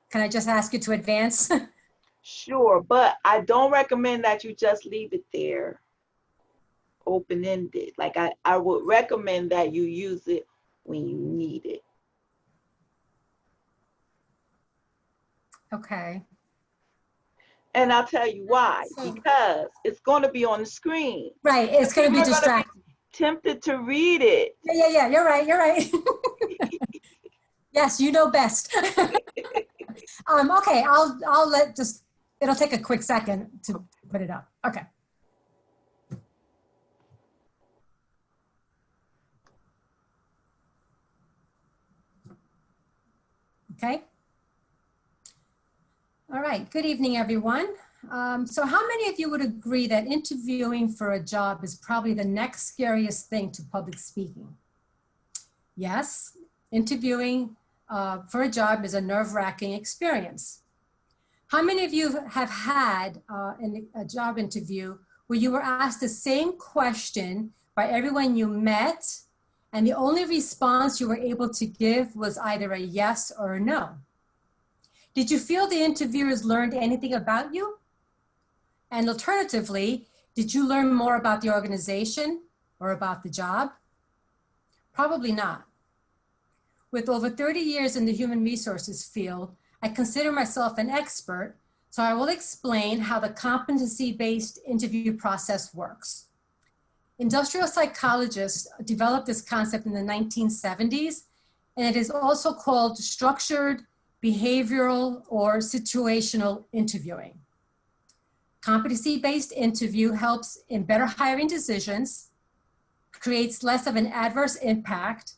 Can I just ask you to advance? Sure, but I don't recommend that you just leave it there open-ended. Like I would recommend that you use it when you need it. Okay. And I'll tell you why, because it's going to be on the screen. Right, it's going to be People are gonna distracting. tempted to read it. Yeah, you're right. Yes, you know best. Okay, I'll let just, it'll take a quick second to put it up. Okay. Okay. All right, good evening, everyone. So how many of you would agree that interviewing for a job is probably the next scariest thing to public speaking? Yes, interviewing for a job is a nerve-wracking experience. How many of you have had a job interview where you were asked the same question by everyone you met, and the only response you were able to give was either a yes or a no? Did you feel the interviewers learned anything about you? And alternatively, did you learn more about the organization or about the job? Probably not. With over 30 years in the human resources field, I consider myself an expert, so I will explain how the competency-based interview process works. Industrial psychologists developed this concept in the 1970s, and it is also called structured, behavioral, or situational interviewing. Competency-based interview helps in better hiring decisions, creates less of an adverse impact,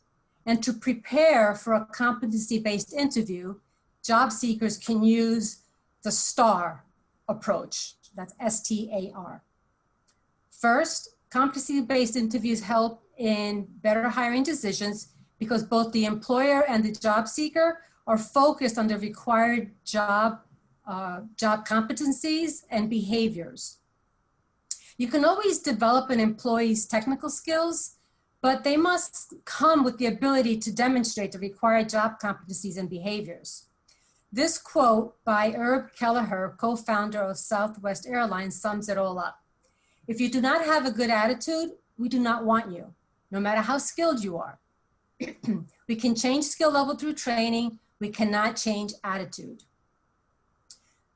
and to prepare for a competency-based interview, job seekers can use the STAR approach. That's S-T-A-R. First, competency-based interviews help in better hiring decisions because both the employer and the job seeker are focused on the required job competencies and behaviors. You can always develop an employee's technical skills, but they must come with the ability to demonstrate the required job competencies and behaviors. This quote by Herb Kelleher, co-founder of Southwest Airlines, sums it all up. If you do not have a good attitude, we do not want you, no matter how skilled you are. We can change skill level through training. We cannot change attitude.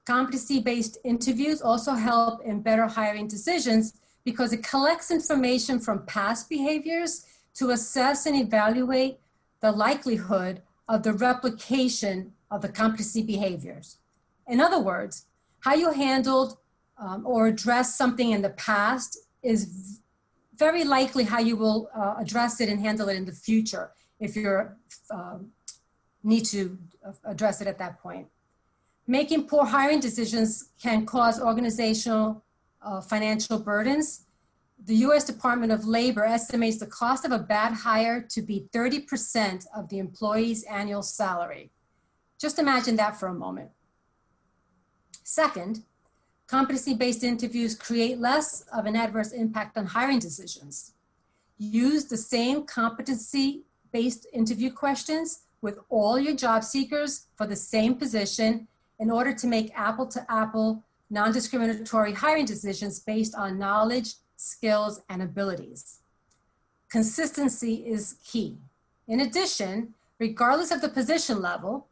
Competency-based interviews also help in better hiring decisions because it collects information from past behaviors to assess and evaluate the likelihood of the replication of the competency behaviors. In other words, how you handled or addressed something in the past is very likely how you will address it and handle it in the future if you need to address it at that point. Making poor hiring decisions can cause organizational financial burdens. The US Department of Labor estimates the cost of a bad hire to be 30% of the employee's annual salary. Just imagine that for a moment. Second, competency-based interviews create less of an adverse impact on hiring decisions. Use the same competency-based interview questions with all your job seekers for the same position in order to make apple-to-apple, non-discriminatory hiring decisions based on knowledge, skills, and abilities. Consistency is key. In addition, regardless of the position level,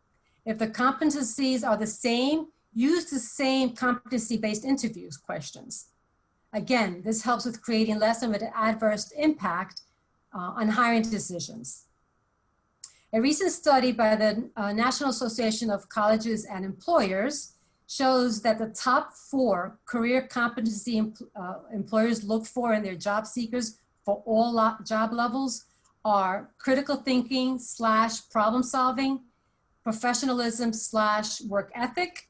if the competencies are the same, use the same competency-based interviews questions. Again, this helps with creating less of an adverse impact on hiring decisions. A recent study by the National Association of Colleges and Employers shows that the top 4 career competency employers look for in their job seekers for all job levels are critical thinking / problem solving, professionalism / work ethic,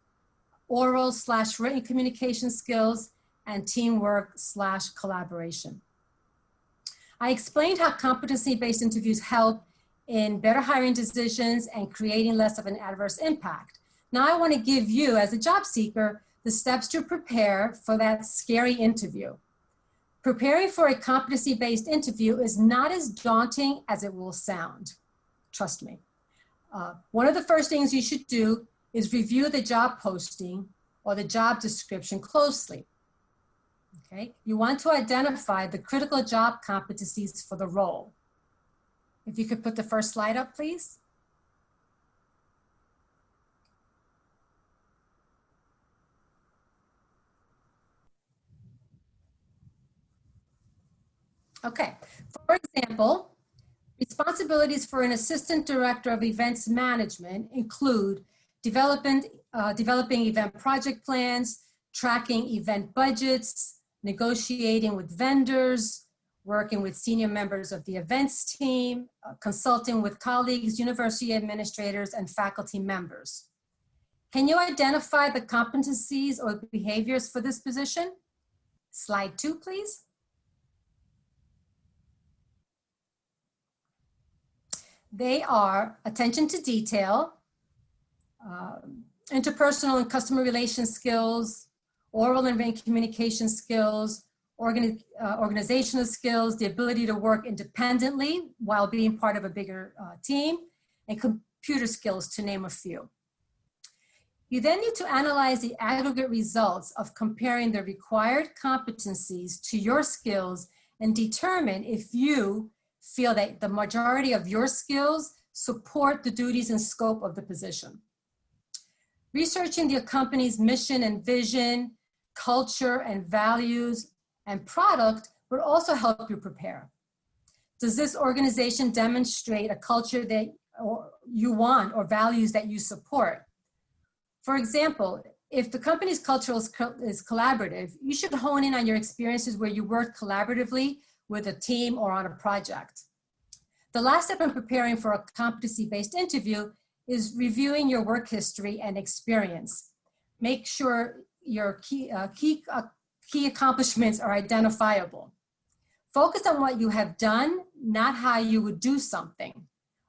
oral / written communication skills, and teamwork / collaboration. I explained how competency-based interviews help in better hiring decisions and creating less of an adverse impact. Now I want to give you, as a job seeker, the steps to prepare for that scary interview. Preparing for a competency-based interview is not as daunting as it will sound. Trust me. One of the first things you should do is review the job posting or the job description closely. Okay? You want to identify the critical job competencies for the role. If you could put the first slide up, please. Okay, for example, responsibilities for an assistant director of events management include developing event project plans, tracking event budgets, negotiating with vendors, working with senior members of the events team, consulting with colleagues, university administrators, and faculty members. Can you identify the competencies or behaviors for this position? Slide 2, please. They are attention to detail, interpersonal and customer relations skills, oral and written communication skills, organizational skills, the ability to work independently while being part of a bigger team, and computer skills, to name a few. You then need to analyze the aggregate results of comparing the required competencies to your skills and determine if you feel that the majority of your skills support the duties and scope of the position. Researching the company's mission and vision, culture and values, and product would also help you prepare. Does this organization demonstrate a culture that you want or values that you support? For example, if the company's culture is collaborative, you should hone in on your experiences where you worked collaboratively with a team or on a project. The last step in preparing for a competency-based interview is reviewing your work history and experience. Make sure your key accomplishments are identifiable. Focus on what you have done, not how you would do something.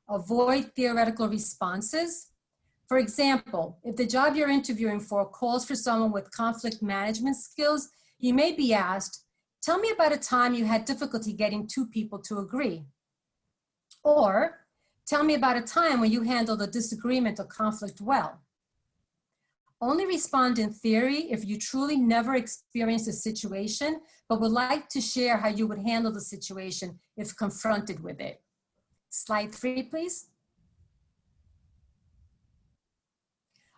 Avoid theoretical responses. For example, if the job you're interviewing for calls for someone with conflict management skills, you may be asked, tell me about a time you had difficulty getting two people to agree. Or, tell me about a time when you handled a disagreement or conflict well. Only respond in theory if you truly never experienced a situation, but would like to share how you would handle the situation if confronted with it. Slide 3, please.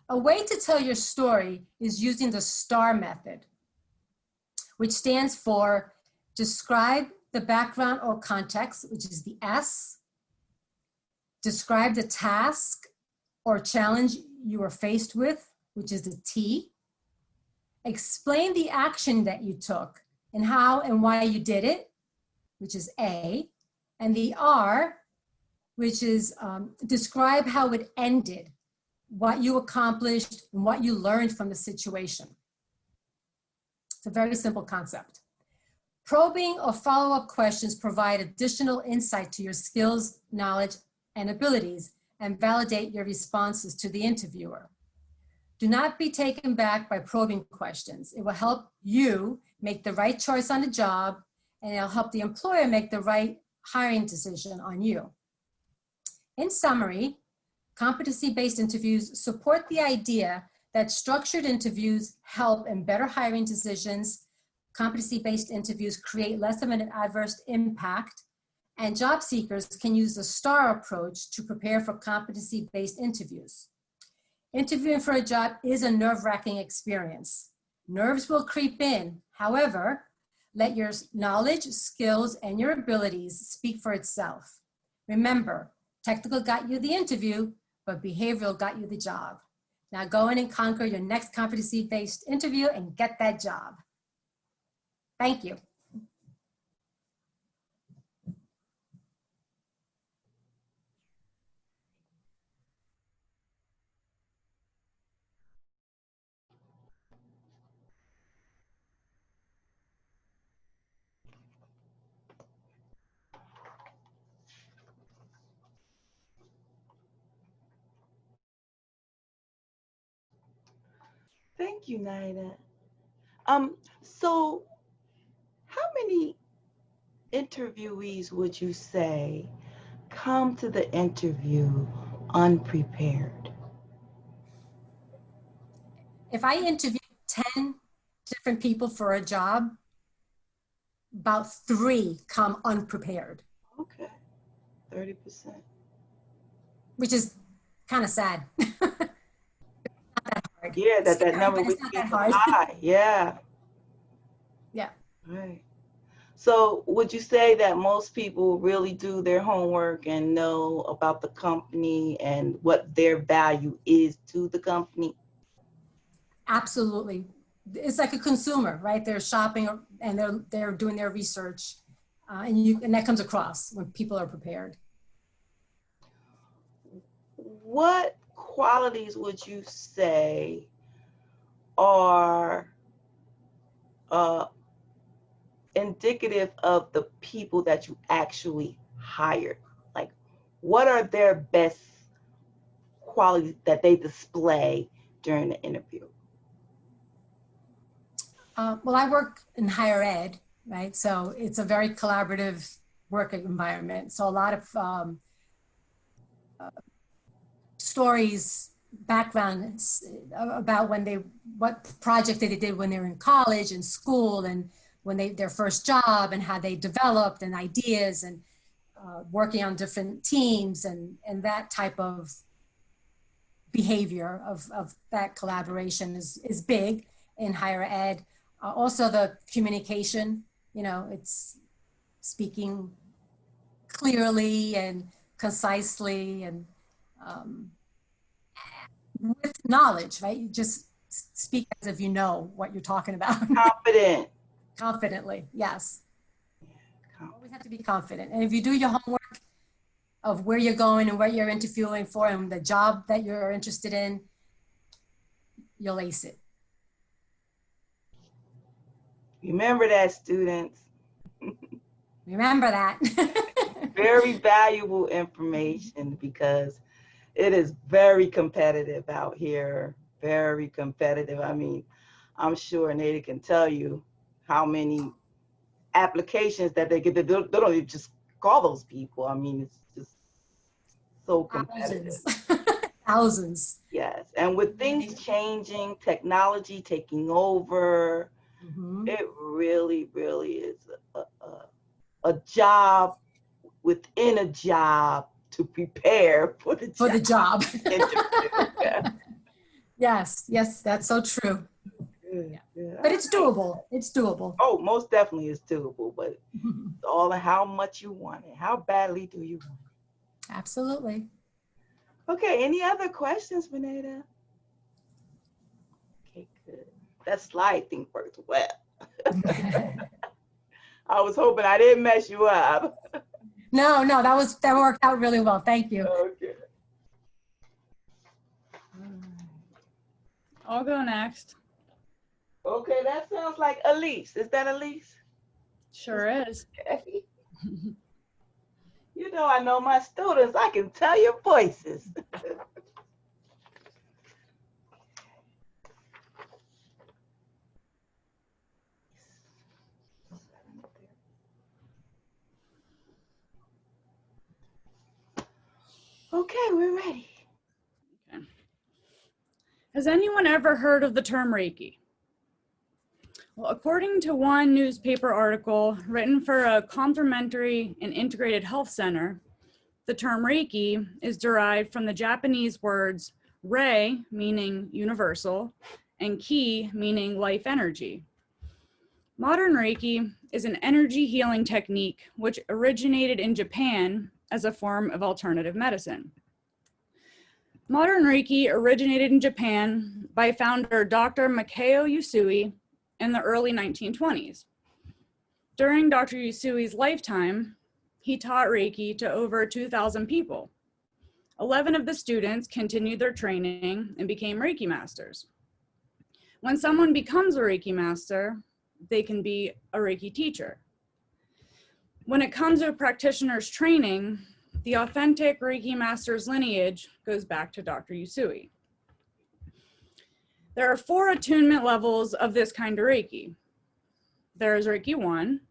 A way to tell your story is using the STAR method, which stands for describe the background or context, which is the S. Describe the task or challenge you are faced with, which is the T. Explain the action that you took and how and why you did it, which is A. And the R, which is describe how it ended, what you accomplished, and what you learned from the situation. It's a very simple concept. Probing or follow-up questions provide additional insight to your skills, knowledge, and abilities, and validate your responses to the interviewer. Do not be taken back by probing questions. It will help you make the right choice on the job, and it'll help the employer make the right hiring decision on you. In summary, competency-based interviews support the idea that structured interviews help in better hiring decisions, competency-based interviews create less of an adverse impact, and job seekers can use the STAR approach to prepare for competency-based interviews. Interviewing for a job is a nerve-wracking experience. Nerves will creep in. However, let your knowledge, skills, and your abilities speak for itself. Remember, technical got you the interview, but behavioral got you the job. Now go in and conquer your next competency-based interview and get that job. Thank you. Thank you, Nida. So how many interviewees would you say come to the interview unprepared? If I interview 10 different people for a job, about 3 come unprepared, Okay, 30%. which is kind of sad. Yeah, It's that scary, number but would it's not be that so hard. high. Yeah, Yeah, right. So would you say that most people really do their homework and know about the company and what their value is to the company? absolutely. It's like a consumer, right? They're shopping and they're doing their research, and that comes across when people are prepared. What qualities would you say are indicative of the people that you actually hired? Like, what are their best qualities that they display during the interview? Well, I work in higher ed, right? So it's a very collaborative work environment. So a lot of stories, backgrounds about what project they did when they were in college and school, and when their first job, and how they developed, and ideas, and working on different teams, and that type of behavior of that collaboration is big in higher ed. Also the communication, it's speaking clearly and concisely, and with knowledge, right? You just speak as if you know what you're talking about. Confident. Confidently, yes. Always have to be confident. And if you do your homework of where you're going and what you're interviewing for and the job that you're interested in, you'll ace it. Remember that, students. Remember that. Very valuable information, because it is very competitive out here. Very competitive. I mean, I'm sure Nada can tell you how many applications that they get. They don't even just call those people. I mean, it's just so competitive. Thousands. Yes. And with things changing, technology taking over, it really, really is a job within a job to prepare for the job. Yeah. Yes, that's so true. Good, good. But it's doable. It's doable. Oh, most definitely it's doable, but it's all in how much you want it. How badly do you want it? Absolutely. Okay, any other questions, Renata? Okay, good. That slide thing worked well. I was hoping I didn't mess you up. No, that worked out really well. Thank you. Okay. I'll go next. Okay, that sounds like Elise. Is that Elise? Sure is. Okay. You know, I know my students. I can tell your voices. Okay, we're ready. Okay. Has anyone ever heard of the term Reiki? Well, according to one newspaper article written for a complementary and integrated health center, the term Reiki is derived from the Japanese words rei, meaning universal, and ki, meaning life energy. Modern Reiki is an energy healing technique which originated in Japan as a form of alternative medicine. Modern Reiki originated in Japan by founder Dr. Mikao Usui in the early 1920s. During Dr. Usui's lifetime, he taught Reiki to over 2,000 people. 11 of the students continued their training and became Reiki masters. When someone becomes a Reiki master, they can be a Reiki teacher. When it comes to a practitioner's training, the authentic Reiki master's lineage goes back to Dr. Usui. There are 4 attunement levels of this kind of Reiki. There is Reiki 1,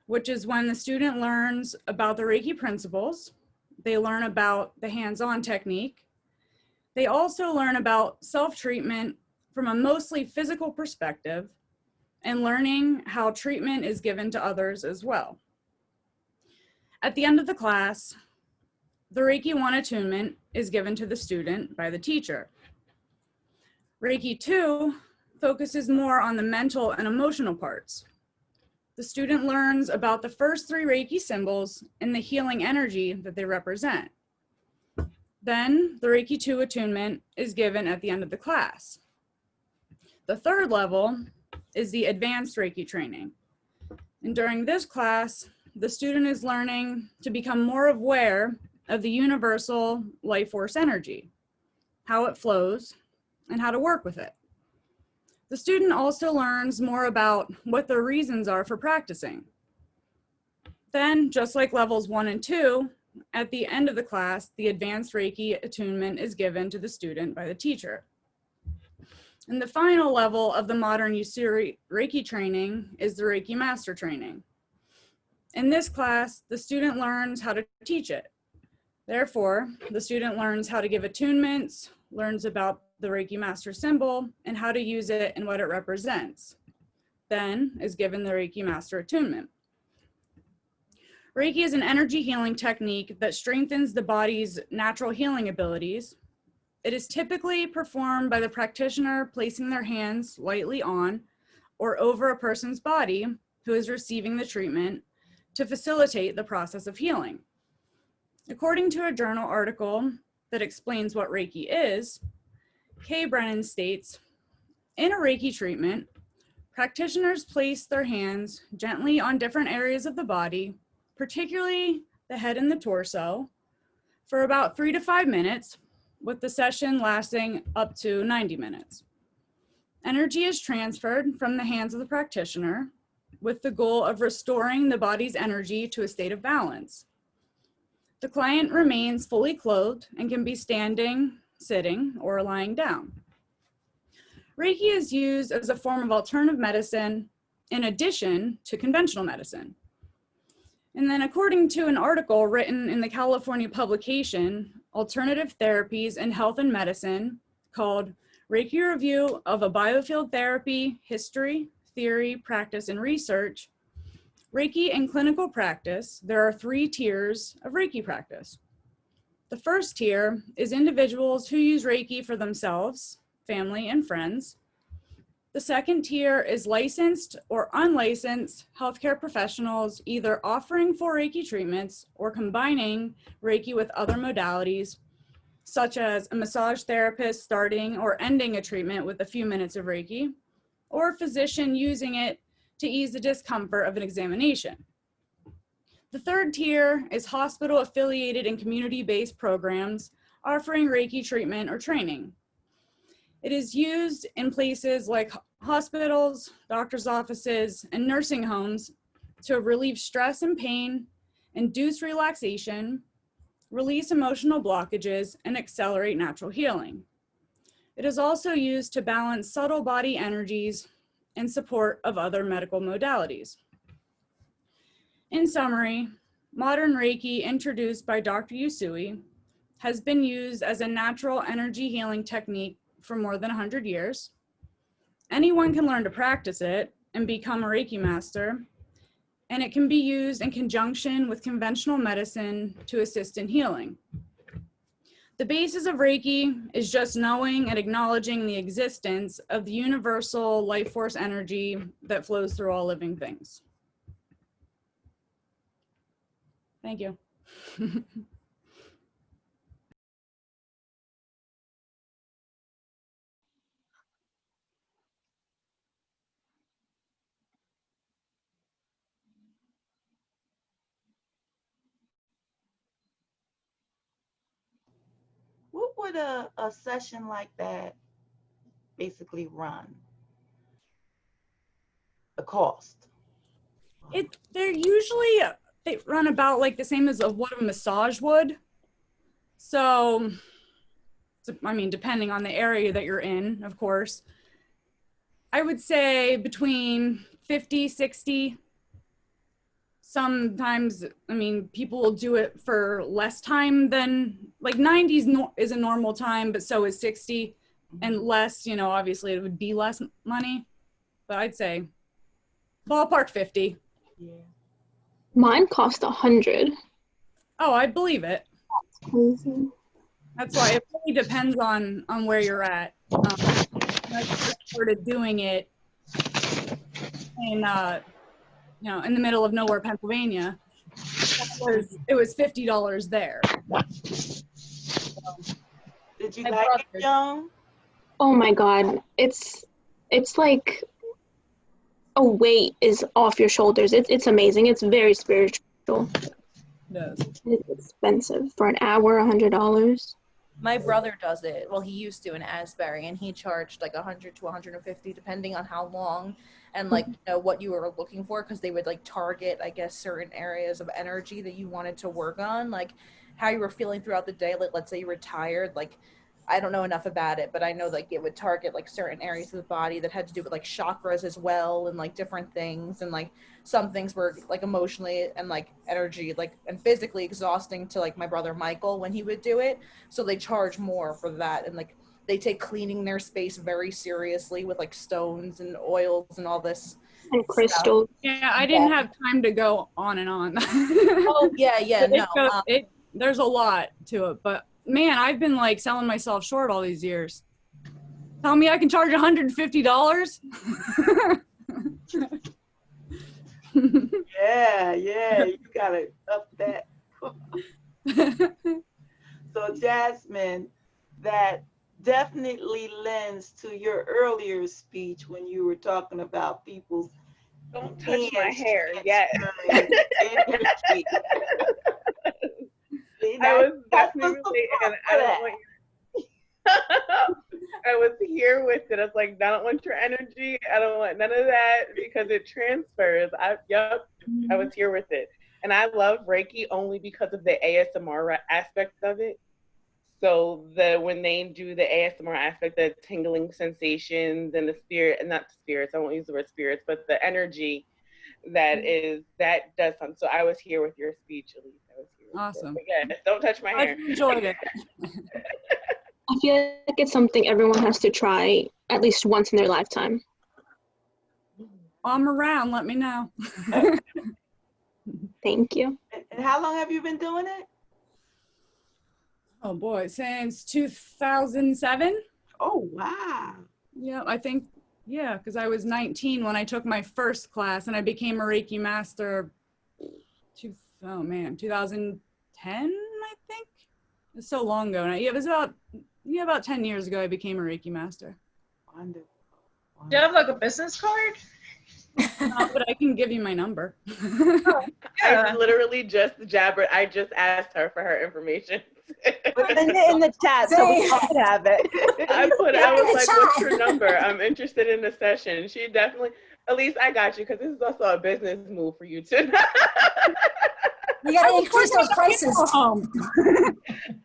which is when the student learns about the Reiki principles. They learn about the hands-on technique. They also learn about self-treatment from a mostly physical perspective and learning how treatment is given to others as well. At the end of the class, the Reiki 1 attunement is given to the student by the teacher. Reiki 2 focuses more on the mental and emotional parts. The student learns about the first 3 Reiki symbols and the healing energy that they represent. Then the Reiki 2 attunement is given at the end of the class. The third level is the advanced Reiki training. And during this class, the student is learning to become more aware of the universal life force energy, how it flows, and how to work with it. The student also learns more about what the reasons are for practicing. Then, just like levels 1 and 2, at the end of the class, the advanced Reiki attunement is given to the student by the teacher. And the final level of the modern Usui Reiki training is the Reiki Master training. In this class, the student learns how to teach it. Therefore, the student learns how to give attunements, learns about the Reiki Master symbol, and how to use it and what it represents. Then is given the Reiki Master attunement. Reiki is an energy healing technique that strengthens the body's natural healing abilities. It is typically performed by the practitioner placing their hands lightly on or over a person's body who is receiving the treatment to facilitate the process of healing. According to a journal article that explains what Reiki is, Kay Brennan states, in a Reiki treatment, practitioners place their hands gently on different areas of the body, particularly the head and the torso, for about 3 to 5 minutes, with the session lasting up to 90 minutes. Energy is transferred from the hands of the practitioner with the goal of restoring the body's energy to a state of balance. The client remains fully clothed and can be standing, sitting, or lying down. Reiki is used as a form of alternative medicine in addition to conventional medicine. And then according to an article written in the California publication, Alternative Therapies in Health and Medicine, called Reiki Review of a Biofield Therapy, History, Theory, Practice, and Research, Reiki in clinical practice, there are 3 tiers of Reiki practice. The first tier is individuals who use Reiki for themselves, family, and friends. The second tier is licensed or unlicensed healthcare professionals either offering full Reiki treatments or combining Reiki with other modalities, such as a massage therapist starting or ending a treatment with a few minutes of Reiki, or a physician using it to ease the discomfort of an examination. The third tier is hospital-affiliated and community-based programs offering Reiki treatment or training. It is used in places like hospitals, doctor's offices, and nursing homes to relieve stress and pain, induce relaxation, release emotional blockages, and accelerate natural healing. It is also used to balance subtle body energies in support of other medical modalities. In summary, modern Reiki, introduced by Dr. Usui, has been used as a natural energy healing technique for more than 100 years. Anyone can learn to practice it and become a Reiki master, and it can be used in conjunction with conventional medicine to assist in healing. The basis of Reiki is just knowing and acknowledging the existence of the universal life force energy that flows through all living things. Thank you. What would a session like that basically run? The cost? They're usually, they run about like the same as of what a massage would. So it's I mean, depending on the area that you're in, of course. I would say between 50, 60. Sometimes, I mean, people will do it for less time than, like 90s is a normal time, but so is 60. And less, you know, obviously it would be less money, but I'd say ballpark 50. Yeah. Mine cost 100. Oh, I believe it. Crazy. That's why it really depends on where you're at. When I first started doing it in, you know, in the middle of nowhere, Pennsylvania, it was $50 there. Did you My like it, brother- Joan? Oh my God. It's like a weight is off your shoulders. It's amazing. It's very spiritual. It is. It's expensive. For an hour, $100. My brother does it. Well, he used to in Asbury, and he charged like 100 to 150, depending on how long and like, you know, what you were looking for, because they would like target, I guess, certain areas of energy that you wanted to work on, like how you were feeling throughout the day. Like, let's say you were tired, like I don't know enough about it, but I know like it would target like certain areas of the body that had to do with like chakras as well, and like different things, and like some things were like emotionally and like energy, like and physically exhausting to like my brother Michael when he would do it. So they charge more for that, and like they take cleaning their space very seriously with like stones and oils and all this And stuff. crystals. Yeah, I didn't have time to go on and on. Oh yeah, But no. there's a lot to it, but man, I've been like selling myself short all these years. Tell me I can charge $150? Yeah, you gotta up that. So Jasmine, that definitely lends to your earlier speech when you were talking about people's Don't touch my hair yet. energy. See, I now was you got some definitely, and support I for don't that. want you. I was here with it. I was like, I don't want your energy. I don't want none of that because it transfers. I was here with it. And I love Reiki only because of the ASMR aspect of it. So when they do the ASMR aspect, the tingling sensations and the spirit, and not spirits, I won't use the word spirits, but the energy that does something. So I was here with your speech, Elise. I was here with Awesome. it. But yes, don't touch my I hair. enjoyed it. I feel like it's something everyone has to try at least once in their lifetime. I'm around, let me know. Thank you. And how long have you been doing it? Oh boy, since 2007? Oh, wow. Yeah, I think, yeah, because I was 19 when I took my first class, and I became a Reiki master, 2010, I think? It's so long ago now. Yeah, it was about 10 years ago I became a Reiki master. Wonderful. Do you have like a business card? But I can give you my number. I literally just jabbered. I just asked her for her information. Put it in the chat so we all can have it. I was like, what's your number? I'm interested in the session. She definitely, at least I got you, because this is also a business move for you too. You gotta increase those prices.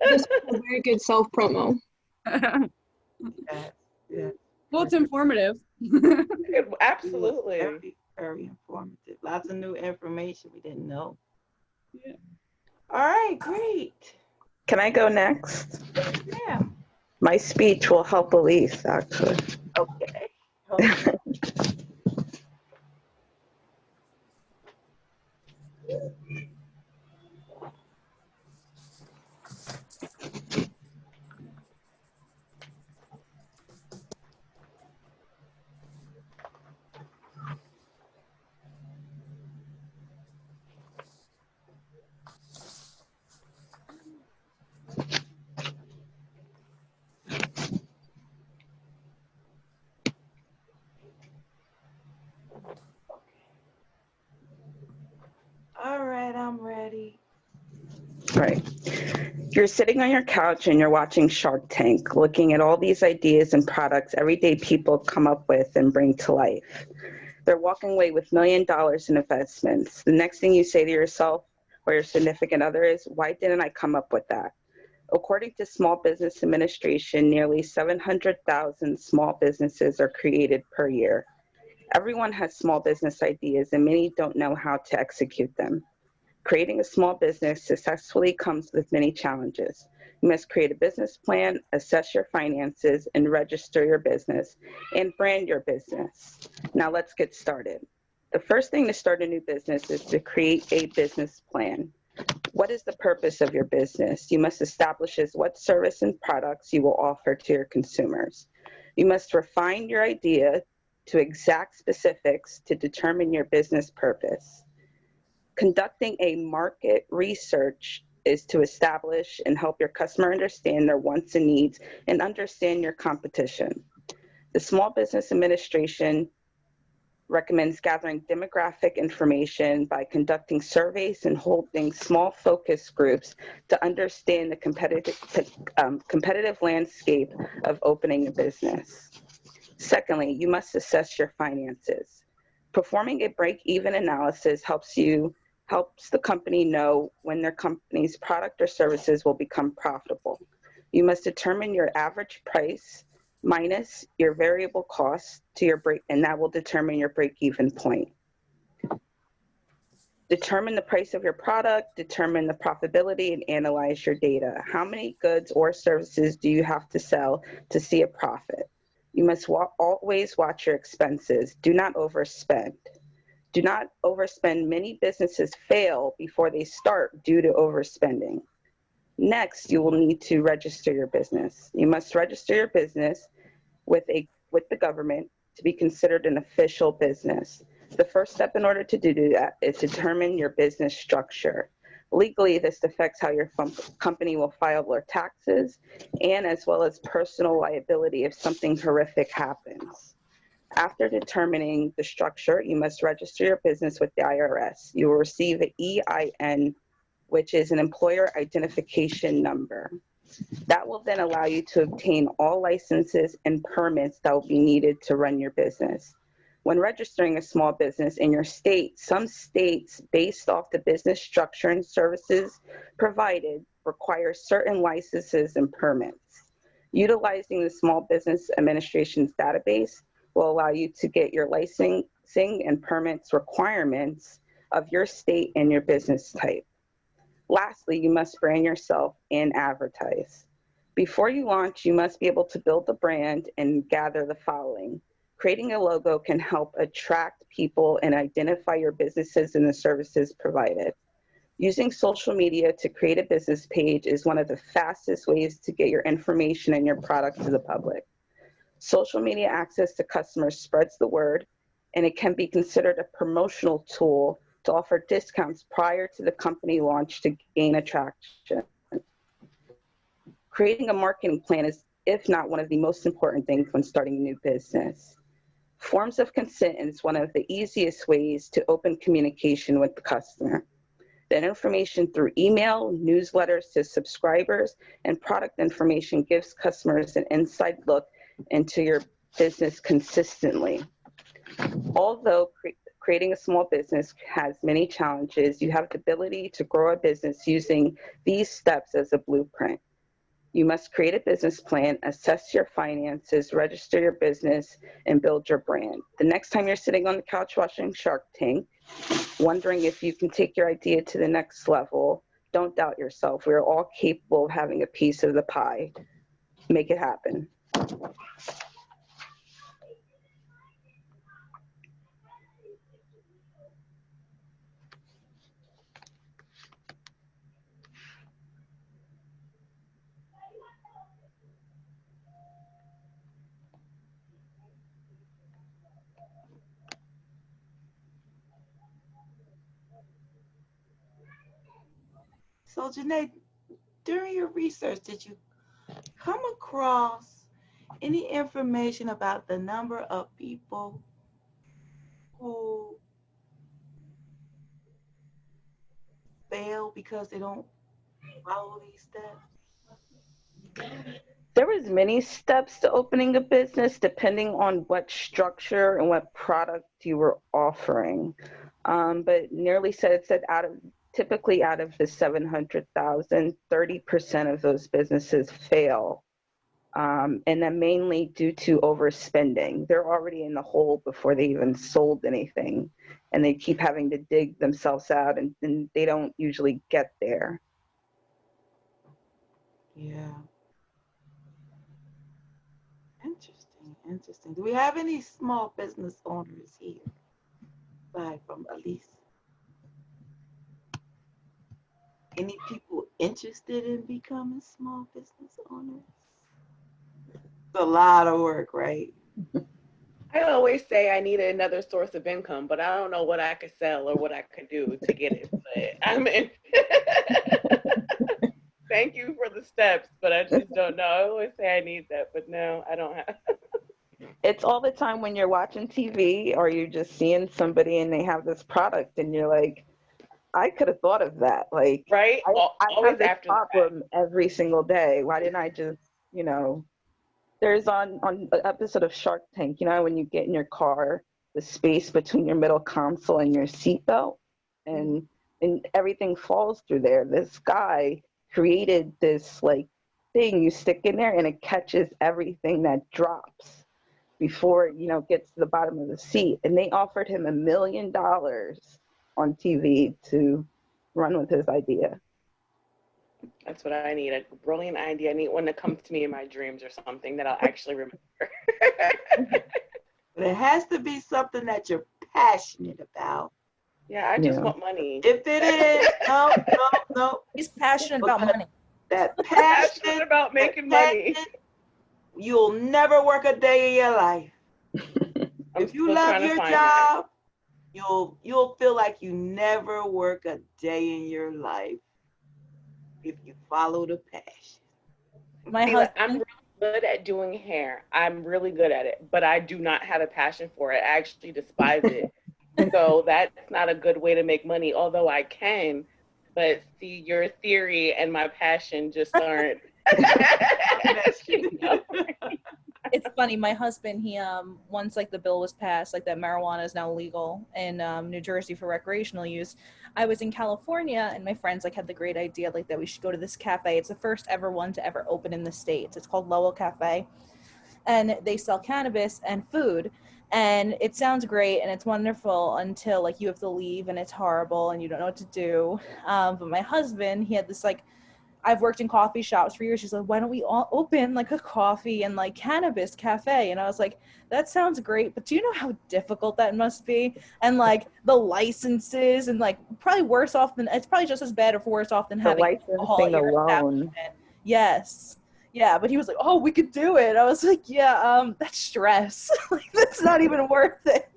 This is a very good self-promo. Yeah. Well, it's informative. Absolutely. Very, very informative. Lots of new information we didn't know. Yeah. All right, great. Can I go next? Yeah. My speech will help Elise, actually. Okay. All right, I'm ready. Right. You're sitting on your couch and you're watching Shark Tank, looking at all these ideas and products everyday people come up with and bring to life. They're walking away with $1 million in investments. The next thing you say to yourself or your significant other is, why didn't I come up with that? According to Small Business Administration, nearly 700,000 small businesses are created per year. Everyone has small business ideas and many don't know how to execute them. Creating a small business successfully comes with many challenges. You must create a business plan, assess your finances, and register your business, and brand your business. Now let's get started. The first thing to start a new business is to create a business plan. What is the purpose of your business? You must establish what service and products you will offer to your consumers. You must refine your idea to exact specifics to determine your business purpose. Conducting a market research is to establish and help your customer understand their wants and needs and understand your competition. The Small Business Administration recommends gathering demographic information by conducting surveys and holding small focus groups to understand the competitive landscape of opening a business. Secondly, you must assess your finances. Performing a break-even analysis helps the company know when their company's product or services will become profitable. You must determine your average price minus your variable costs to your and that will determine your break-even point. Determine the price of your product, determine the profitability, and analyze your data. How many goods or services do you have to sell to see a profit? You must always watch your expenses. Do not overspend. Do not overspend. Many businesses fail before they start due to overspending. Next, you will need to register your business. You must register your business with the government to be considered an official business. The first step in order to do that is to determine your business structure. Legally, this affects how your company will file their taxes and as well as personal liability if something horrific happens. After determining the structure, you must register your business with the IRS. You will receive an EIN, which is an employer identification number. That will then allow you to obtain all licenses and permits that will be needed to run your business. When registering a small business in your state, some states, based off the business structure and services provided, require certain licenses and permits. Utilizing the Small Business Administration's database will allow you to get your licensing and permits requirements of your state and your business type. Lastly, you must brand yourself and advertise. Before you launch, you must be able to build the brand and gather the following. Creating a logo can help attract people and identify your businesses and the services provided. Using social media to create a business page is one of the fastest ways to get your information and your product to the public. Social media access to customers spreads the word, and it can be considered a promotional tool to offer discounts prior to the company launch to gain attraction. Creating a marketing plan is, if not one of the most important things when starting a new business. Forms of consent is one of the easiest ways to open communication with the customer. That information through email, newsletters to subscribers, and product information gives customers an inside look into your business consistently. Although creating a small business has many challenges, you have the ability to grow a business using these steps as a blueprint. You must create a business plan, assess your finances, register your business, and build your brand. The next time you're sitting on the couch watching Shark Tank, wondering if you can take your idea to the next level, don't doubt yourself. We're all capable of having a piece of the pie. Make it happen. So, Janae, during your research, did you come across any information about the number of people who fail because they don't follow these steps? There was many steps to opening a business depending on what structure and what product you were offering. But nearly said out of typically out of the 700,000, 30% of those businesses fail. And then mainly due to overspending. They're already in the hole before they even sold anything. And they keep having to dig themselves out, and they don't usually get there. Yeah. Interesting, interesting. Do we have any small business owners here? Aside from Elise. Any people interested in becoming small business owners? It's a lot of work, right? I always say I need another source of income, but I don't know what I could sell or what I could do to get it. But I'm in. Thank you for the steps, but I just don't know. I always say I need that, but no, I don't have. It's all the time when you're watching TV or you're just seeing somebody and they have this product and you're like, I could have thought of that. Like, Right? I Always have this after the fact. problem every single day. Why didn't I just, there's on an episode of Shark Tank, when you get in your car, the space between your middle console and your seatbelt, and everything falls through there. This guy created this like thing you stick in there and it catches everything that drops before it gets to the bottom of the seat. And they offered him $1 million on TV to run with his idea. That's what I need, a brilliant idea. I need one that comes to me in my dreams or something that I'll actually remember. But it has to be something that you're passionate about. Yeah, I just want money. If it is, no. He's passionate about money. That passionate about making money. You'll never work a day in your life. If you love your job, you'll feel like you never work a day in your life if you follow the passion. I'm really good at doing hair. I'm really good at it, but I do not have a passion for it. I actually despise it. So that's not a good way to make money, although I can. But see, your theory and my passion just aren't. It's funny. My husband, he once like the bill was passed, like that marijuana is now legal in New Jersey for recreational use. I was in California, and my friends like had the great idea like that we should go to this cafe. It's the first ever one to ever open in the States. It's called Lowell Cafe, and they sell cannabis and food. And it sounds great and it's wonderful until like you have to leave and it's horrible and you don't know what to do. But my husband, he had this like, I've worked in coffee shops for years. She's like, why don't we all open like a coffee and like cannabis cafe? And I was like, that sounds great, but do you know how difficult that must be? And like the licenses and like probably worse off than, it's probably just as bad or worse off than having alcohol at your establishment. Yes. Yeah, but he was like, oh, we could do it. I was like, yeah, that's stress. Like, that's not even worth it.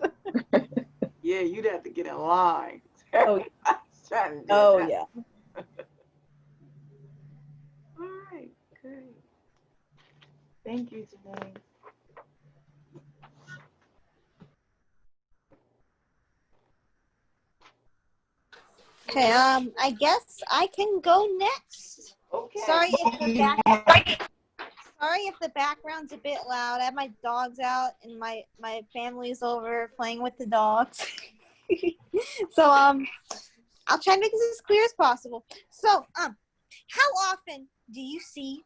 Yeah, you'd have to get in line. Oh, yeah. All right, great. Thank you, Janae. Okay, I guess I can go next. Okay. Sorry if the background's a bit loud. I have my dogs out and my family's over playing with the dogs. So I'll try to make this as clear as possible. So how often do you see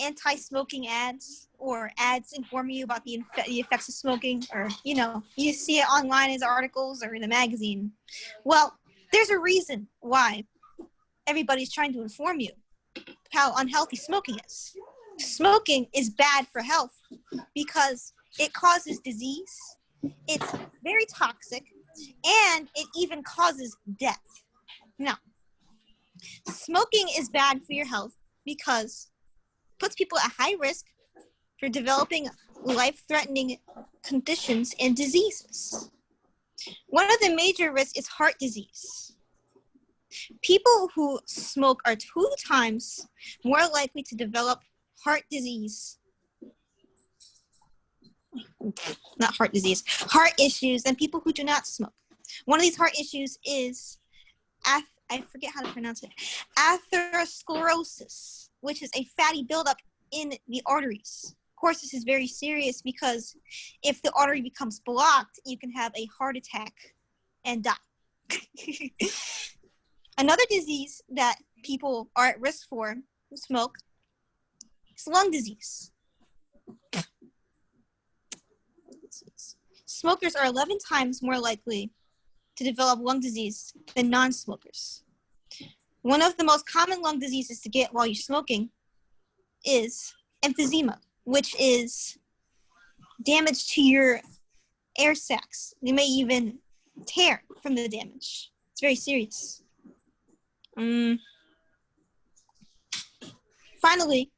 anti-smoking ads or ads informing you about the effects of smoking, or you see it online as articles or in a magazine? Well, there's a reason why everybody's trying to inform you how unhealthy smoking is. Smoking is bad for health because it causes disease, it's very toxic, and it even causes death. Now, smoking is bad for your health because it puts people at high risk for developing life-threatening conditions and diseases. One of the major risks is heart disease. People who smoke are 2 times more likely to develop heart disease. Not heart disease, heart issues than people who do not smoke. One of these heart issues is, I forget how to pronounce it, atherosclerosis, which is a fatty buildup in the arteries. Of course, this is very serious because if the artery becomes blocked, you can have a heart attack and die. Another disease that people are at risk for who smoke is lung disease. Smokers are 11 times more likely to develop lung disease than non-smokers. One of the most common lung diseases to get while you're smoking is emphysema, which is damage to your air sacs. You may even tear from the damage. It's very serious. Finally,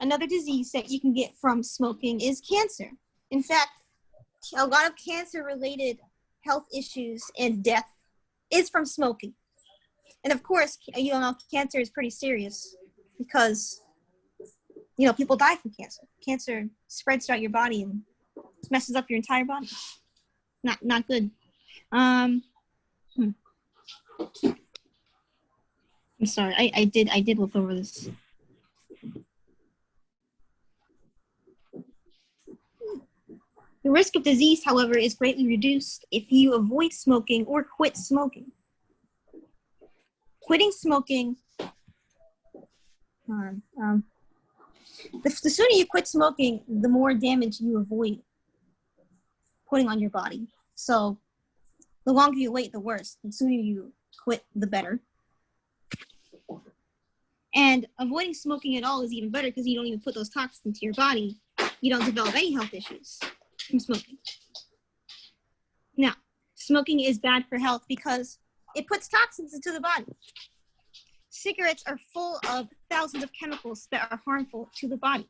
another disease that you can get from smoking is cancer. In fact, a lot of cancer-related health issues and death is from smoking. And of course, you know, cancer is pretty serious because, you know, people die from cancer. Cancer spreads throughout your body and messes up your entire body. Not good. I'm sorry, I did look over this. The risk of disease, however, is greatly reduced if you avoid smoking or quit smoking. Quitting smoking, the sooner you quit smoking, the more damage you avoid putting on your body. So the longer you wait, the worse. The sooner you quit, the better. And avoiding smoking at all is even better because you don't even put those toxins into your body. You don't develop any health issues from smoking. Now, smoking is bad for health because it puts toxins into the body. Cigarettes are full of thousands of chemicals that are harmful to the body.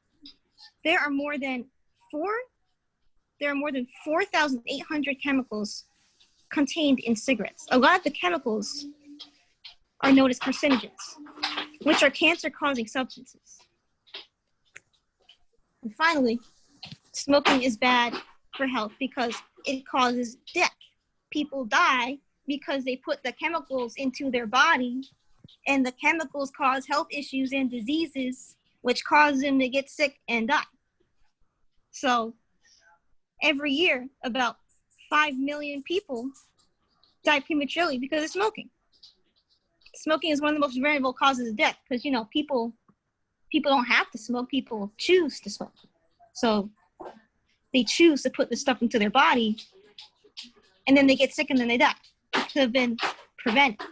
There are more than 4,800 chemicals contained in cigarettes. A lot of the chemicals are known as carcinogens, which are cancer-causing substances. And finally, smoking is bad for health because it causes death. People die because they put the chemicals into their body, and the chemicals cause health issues and diseases, which cause them to get sick and die. So every year, about 5 million people die prematurely because of smoking. Smoking is one of the most variable causes of death because, you know, people don't have to smoke, people choose to smoke. So they choose to put this stuff into their body, and then they get sick and then they die. It could have been prevented.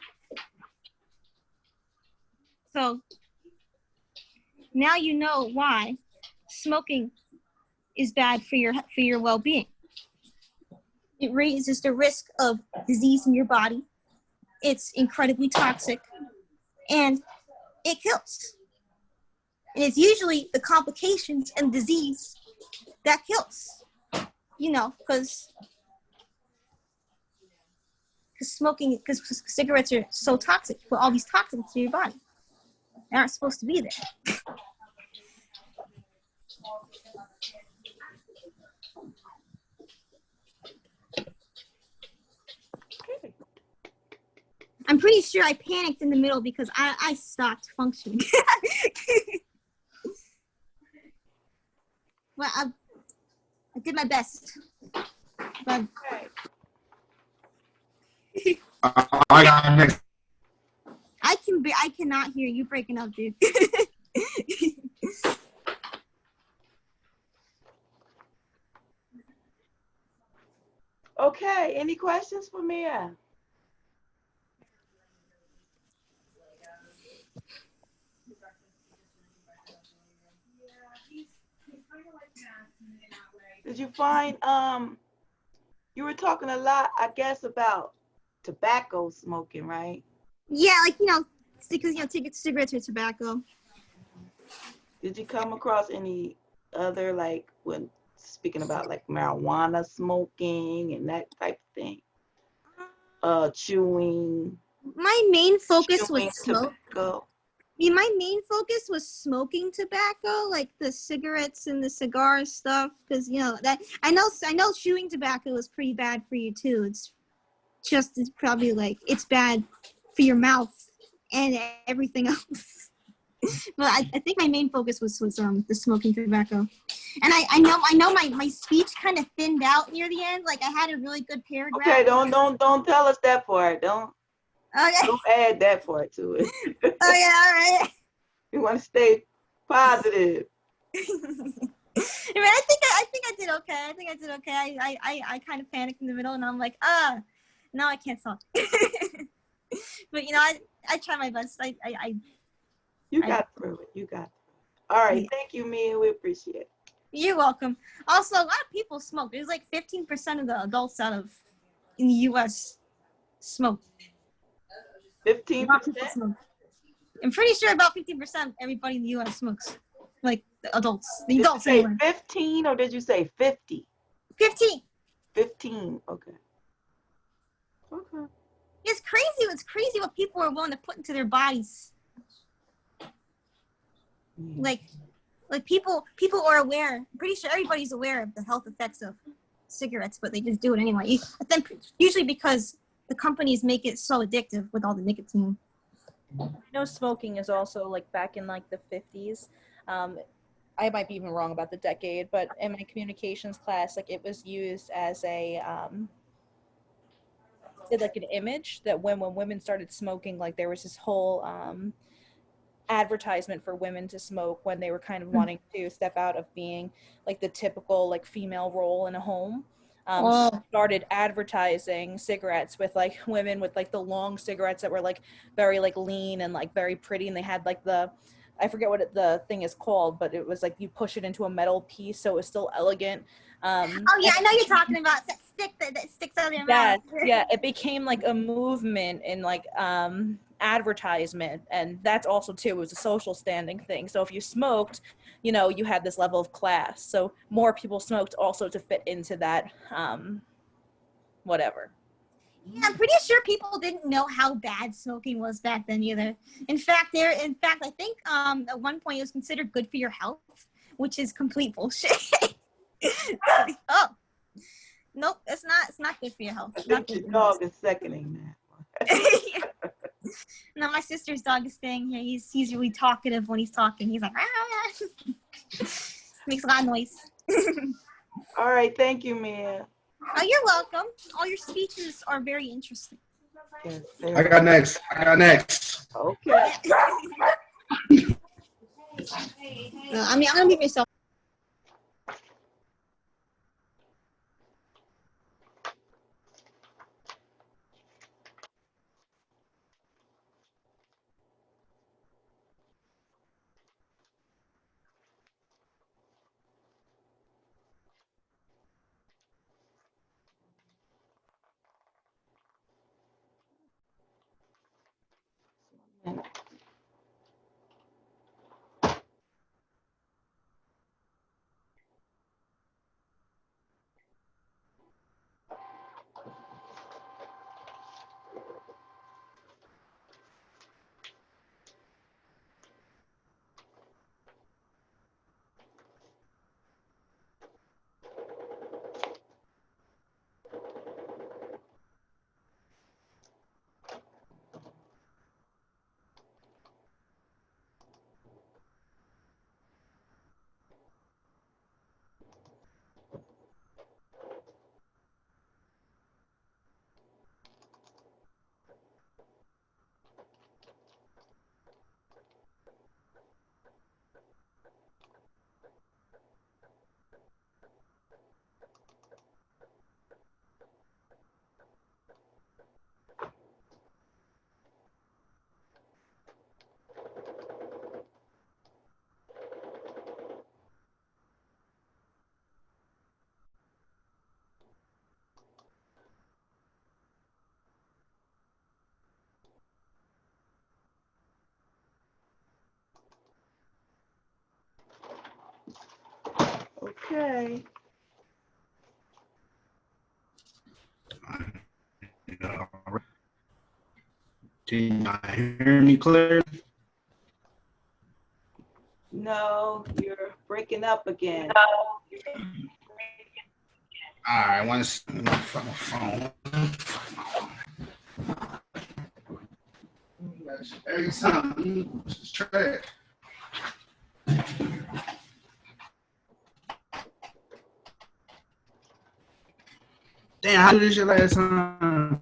So now you know why smoking is bad for your well-being. It raises the risk of disease in your body. It's incredibly toxic, and it kills. And it's usually the complications and disease that kills, you know, because cigarettes are so toxic, put all these toxins in your body. They aren't supposed to be there. I'm pretty sure I panicked in the middle because I stopped functioning. Well, I did my best. But I cannot hear you breaking up, dude. Okay, any questions for Mia? Did you find, you were talking a lot, I guess, about tobacco smoking, right? Yeah, like, you know, because, you know, cigarettes or tobacco. Did you come across any other, like, when speaking about like marijuana smoking and that type of thing? Chewing. My main focus was tobacco. Yeah, my main focus was smoking tobacco, like the cigarettes and the cigar stuff, because, you know, that I know chewing tobacco is pretty bad for you too. It's probably like it's bad for your mouth and everything else. But I think my main focus was the smoking tobacco. And I know my speech kind of thinned out near the end. Like I had a really good paragraph. Okay, don't tell us that part. Don't. Okay. Don't add that part to it. Oh yeah, all right. You want to stay positive. I think I did okay. I think I did okay. I kind of panicked in the middle, and I'm like, no, I can't talk. But I try my best. You got through it. You got through it. All right. Yeah. Thank you, Mia. We appreciate it. You're welcome. Also, a lot of people smoke. There's like 15% of the adults in the U.S. smoke. 15%? Smoke. I'm pretty sure about 15% of everybody in the U.S. smokes. Like the adults. The adults Did you say anyway. 15 or did you say 50? 15. 15. Okay. Okay. It's crazy. It's crazy what people are willing to put into their bodies. Like people are aware. I'm pretty sure everybody's aware of the health effects of cigarettes, but they just do it anyway. Usually because the companies make it so addictive with all the nicotine. I know smoking is also like back in like the 50s. I might be even wrong about the decade, but in my communications class, like it was used as a like an image that when women started smoking, like there was this whole advertisement for women to smoke when they were kind of wanting to step out of being like the typical like female role in a home. So started advertising cigarettes with like women with like the long cigarettes that were like very like lean and like very pretty, and they had like I forget what the thing is called, but it was like you push it into a metal piece so it was still elegant. I know you're talking about that stick that sticks out of your mouth. Yeah, it became like a movement in like advertisement, and that's also too, it was a social standing thing. So if you smoked, you had this level of class. So more people smoked also to fit into that whatever. Yeah, I'm pretty sure people didn't know how bad smoking was back then either. In fact, I think at one point it was considered good for your health, which is complete bullshit. Oh, nope, it's not good for your health. I think your dog is seconding that. No, my sister's dog is staying here. He's really talkative when he's talking. He's like, ah. Makes a lot of noise. All right, thank you, Mia. Oh, you're welcome. All your speeches are very interesting. Yes, I got next. Okay. I'm gonna give yourself. Okay. Can you hear me clearly? No, you're breaking up again. All right, one phone. Every time, it's trash. Damn, how did this shit last time?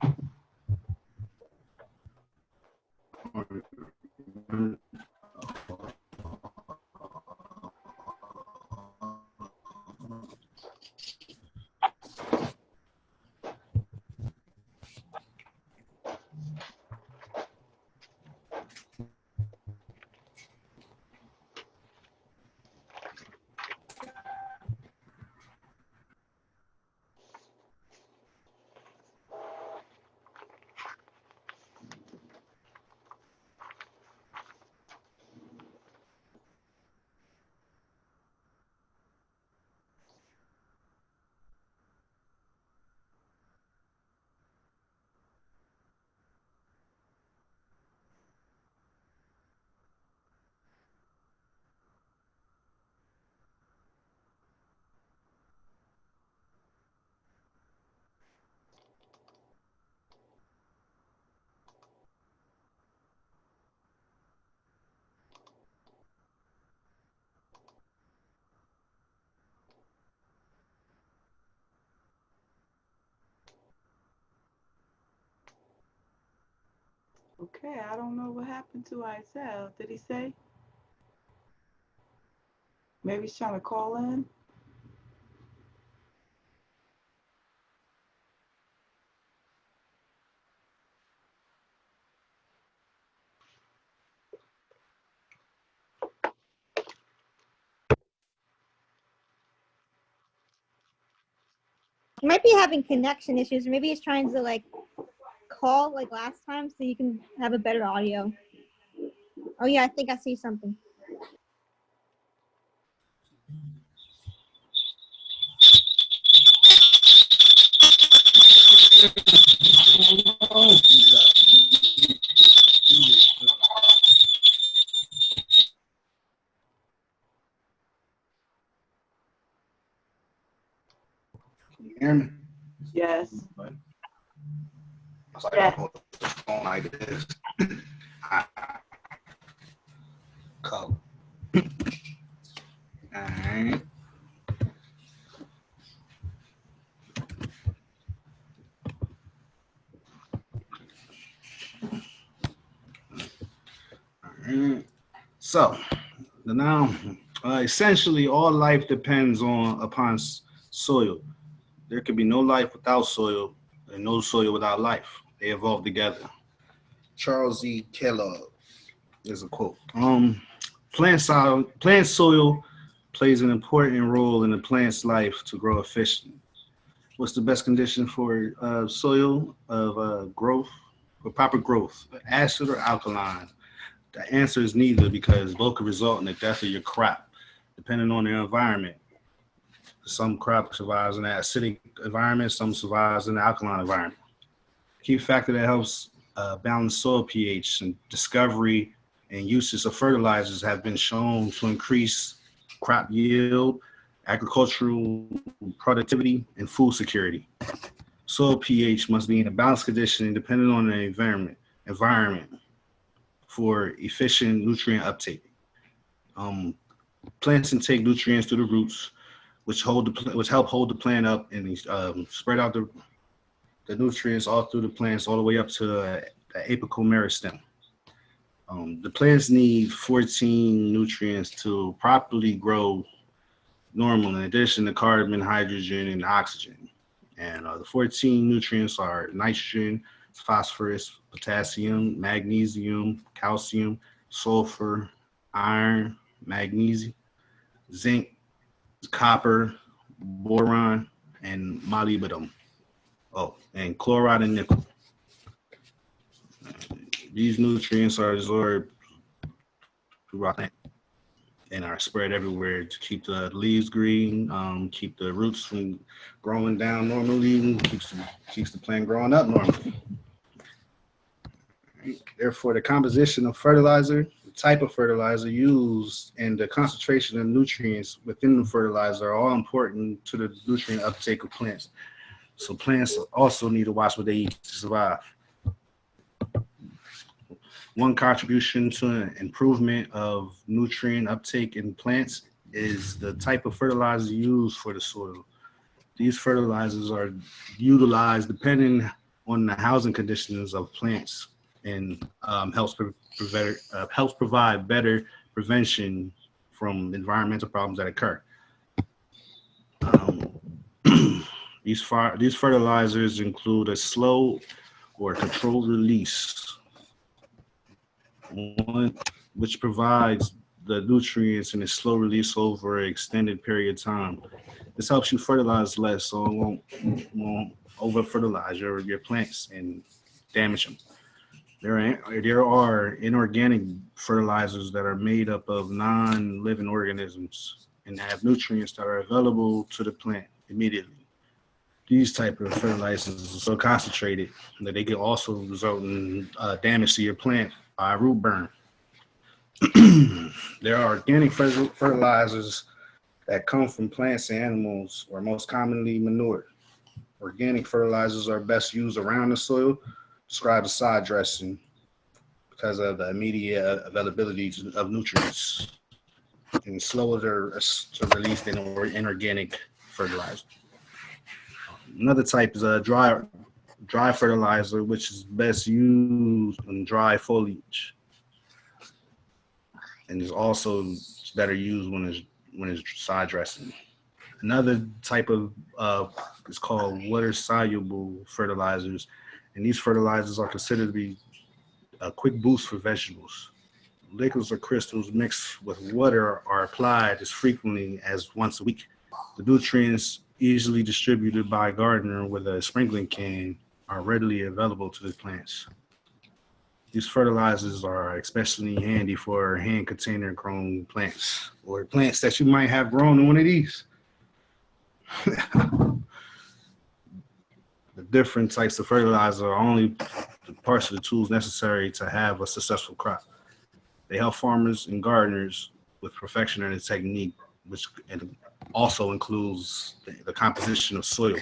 Okay, I don't know what happened to Isel. Did he say? Maybe he's trying to call in. He might be having connection issues. Maybe he's trying to like call like last time so you can have a better audio. Oh yeah, I think I see something. Can you hear me? Yes. I was like, Yes. I hold the phone like this. Cool. All right. So now, essentially, all life depends upon soil. There could be no life without soil, and no soil without life. They evolve together. Charles E. Kellogg is a quote. Plant soil plays an important role in the plant's life to grow efficiently. What's the best condition for soil of growth, for proper growth, acid or alkaline? The answer is neither, because both could result in the death of your crop, depending on their environment. Some crop survives in an acidic environment, some survives in an alkaline environment. Key factor that helps balance soil pH and discovery and uses of fertilizers have been shown to increase crop yield, agricultural productivity, and food security. Soil pH must be in a balanced condition depending on the environment for efficient nutrient uptake. Plants intake nutrients through the roots, which help hold the plant up and spread out the nutrients all through the plants all the way up to the apical meristem. The plants need 14 nutrients to properly grow normal, in addition to carbon, hydrogen, and oxygen. And the 14 nutrients are nitrogen, phosphorus, potassium, magnesium, calcium, sulfur, iron, magnesium, zinc, copper, boron, and molybdenum. Oh, and chloride and nickel. These nutrients are absorbed throughout the plant and are spread everywhere to keep the leaves green, keep the roots from growing down normally, and keeps the plant growing up normally. Therefore, the composition of fertilizer, the type of fertilizer used, and the concentration of nutrients within the fertilizer are all important to the nutrient uptake of plants. So plants also need to watch what they eat to survive. One contribution to an improvement of nutrient uptake in plants is the type of fertilizer used for the soil. These fertilizers are utilized depending on the housing conditions of plants and helps provide better prevention from environmental problems that occur. These fertilizers include a slow or controlled release, one which provides the nutrients in a slow release over an extended period of time. This helps you fertilize less, so it won't over fertilize your plants and damage them. There are inorganic fertilizers that are made up of non-living organisms and have nutrients that are available to the plant immediately. These type of fertilizers are so concentrated that they can also result in damage to your plant by root burn. There are organic fertilizers that come from plants and animals, or most commonly manure. Organic fertilizers are best used around the soil, described as side dressing, because of the immediate availability of nutrients and slower to release than inorganic fertilizer. Another type is dry fertilizer, which is best used in dry foliage, and is also better used when it's side dressing. Another type of is called water soluble fertilizers, and these fertilizers are considered to be a quick boost for vegetables. Liquids or crystals mixed with water are applied as frequently as once a week. The nutrients easily distributed by a gardener with a sprinkling can are readily available to the plants. These fertilizers are especially handy for hand container grown plants or plants that you might have grown in one of these. The different types of fertilizer are only the parts of the tools necessary to have a successful crop. They help farmers and gardeners with perfection in the technique, which also includes the composition of soil.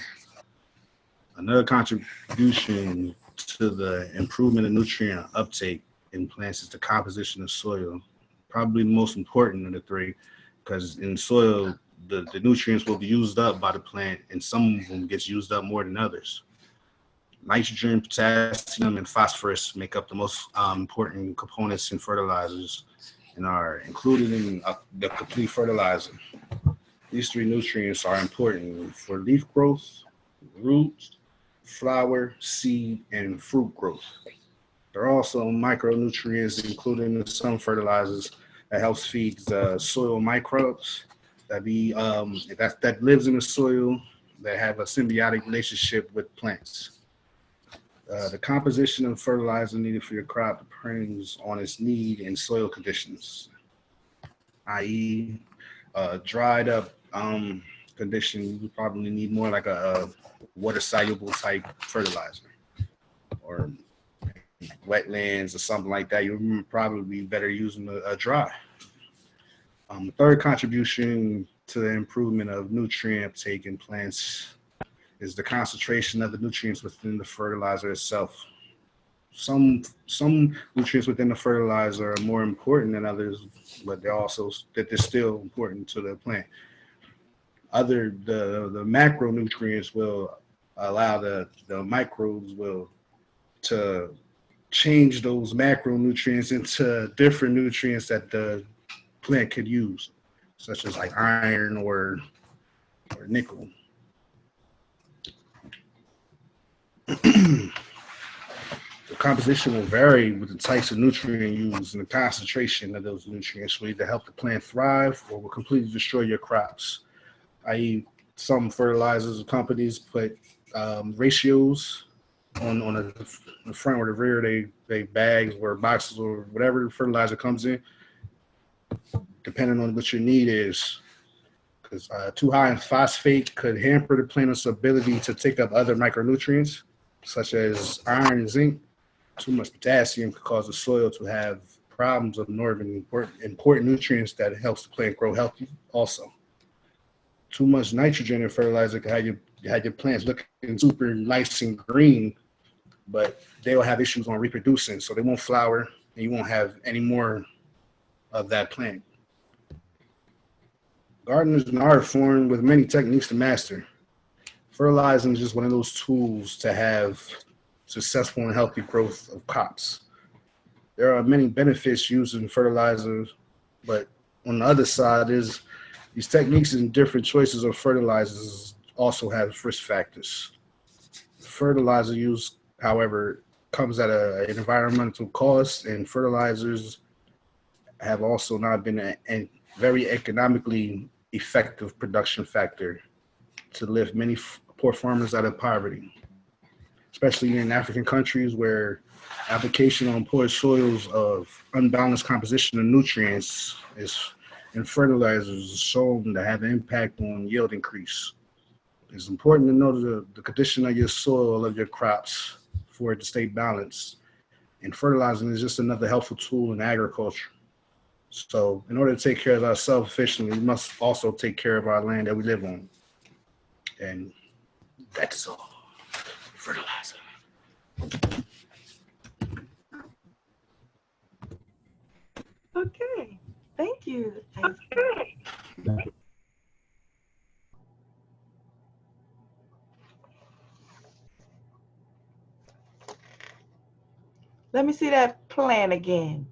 Another contribution to the improvement of nutrient uptake in plants is the composition of soil. Probably the most important of the three, because in soil, the nutrients will be used up by the plant, and some of them gets used up more than others. Nitrogen, potassium, and phosphorus make up the most important components in fertilizers and are included in the complete fertilizer. These three nutrients are important for leaf growth, roots, flower, seed, and fruit growth. There are also micronutrients included in some fertilizers that helps feed the soil microbes that lives in the soil that have a symbiotic relationship with plants. The composition of fertilizer needed for your crop depends on its need and soil conditions, i.e., dried up condition, you probably need more like a water soluble type fertilizer, or wetlands or something like that. You'll probably be better using a dry. Third contribution to the improvement of nutrient uptake in plants is the concentration of the nutrients within the fertilizer itself. Some nutrients within the fertilizer are more important than others, but they're still important to the plant. The macronutrients will allow the microbes to change those macronutrients into different nutrients that the plant could use, such as like iron or nickel. The composition will vary with the types of nutrient used and the concentration of those nutrients will either help the plant thrive or will completely destroy your crops. I.e., some fertilizers companies put ratios on the front or the rear, they bags or boxes or whatever fertilizer comes in, depending on what your need is. Because too high in phosphate could hamper the plant's ability to take up other micronutrients, such as iron and zinc. Too much potassium could cause the soil to have problems absorbing important nutrients that helps the plant grow healthy also. Too much nitrogen in fertilizer can have your plants looking super nice and green, but they will have issues on reproducing, so they won't flower and you won't have any more of that plant. Gardeners and art formed with many techniques to master. Fertilizing is just one of those tools to have successful and healthy growth of crops. There are many benefits using fertilizers, but on the other side is these techniques and different choices of fertilizers also have risk factors. Fertilizer use, however, comes at an environmental cost, and fertilizers have also not been a very economically effective production factor to lift many poor farmers out of poverty, especially in African countries where application on poor soils of unbalanced composition of nutrients and fertilizers is shown to have an impact on yield increase. It's important to know the condition of your soil, of your crops, for it to stay balanced. And fertilizing is just another helpful tool in agriculture. So in order to take care of ourselves efficiently, we must also take care of our land that we live on. And that's all. Fertilizer. Okay, thank you. Let me see that plan again.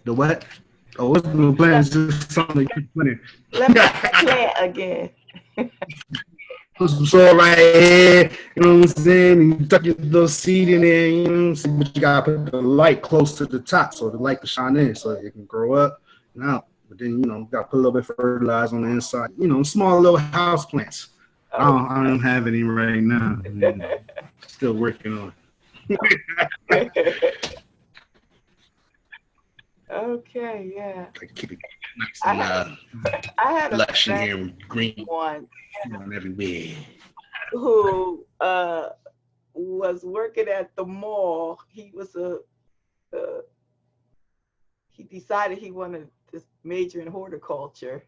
The what? Oh, what's the plan? It's just something to keep playing. Let me see the plan again. Put some soil right here, you know what I'm saying? And you tuck your little seed in there, you know what I'm saying? But you gotta put the light close to the top so the light can shine in so it can grow up and out. But then, you know, you gotta put a little bit of fertilizer on the inside, you know, small little house plants. I don't have any right now. Still working on it. Okay, yeah. Keep it nice and I had a lush in friend here and green once everywhere. who was working at the mall. He was he decided he wanted to major in horticulture,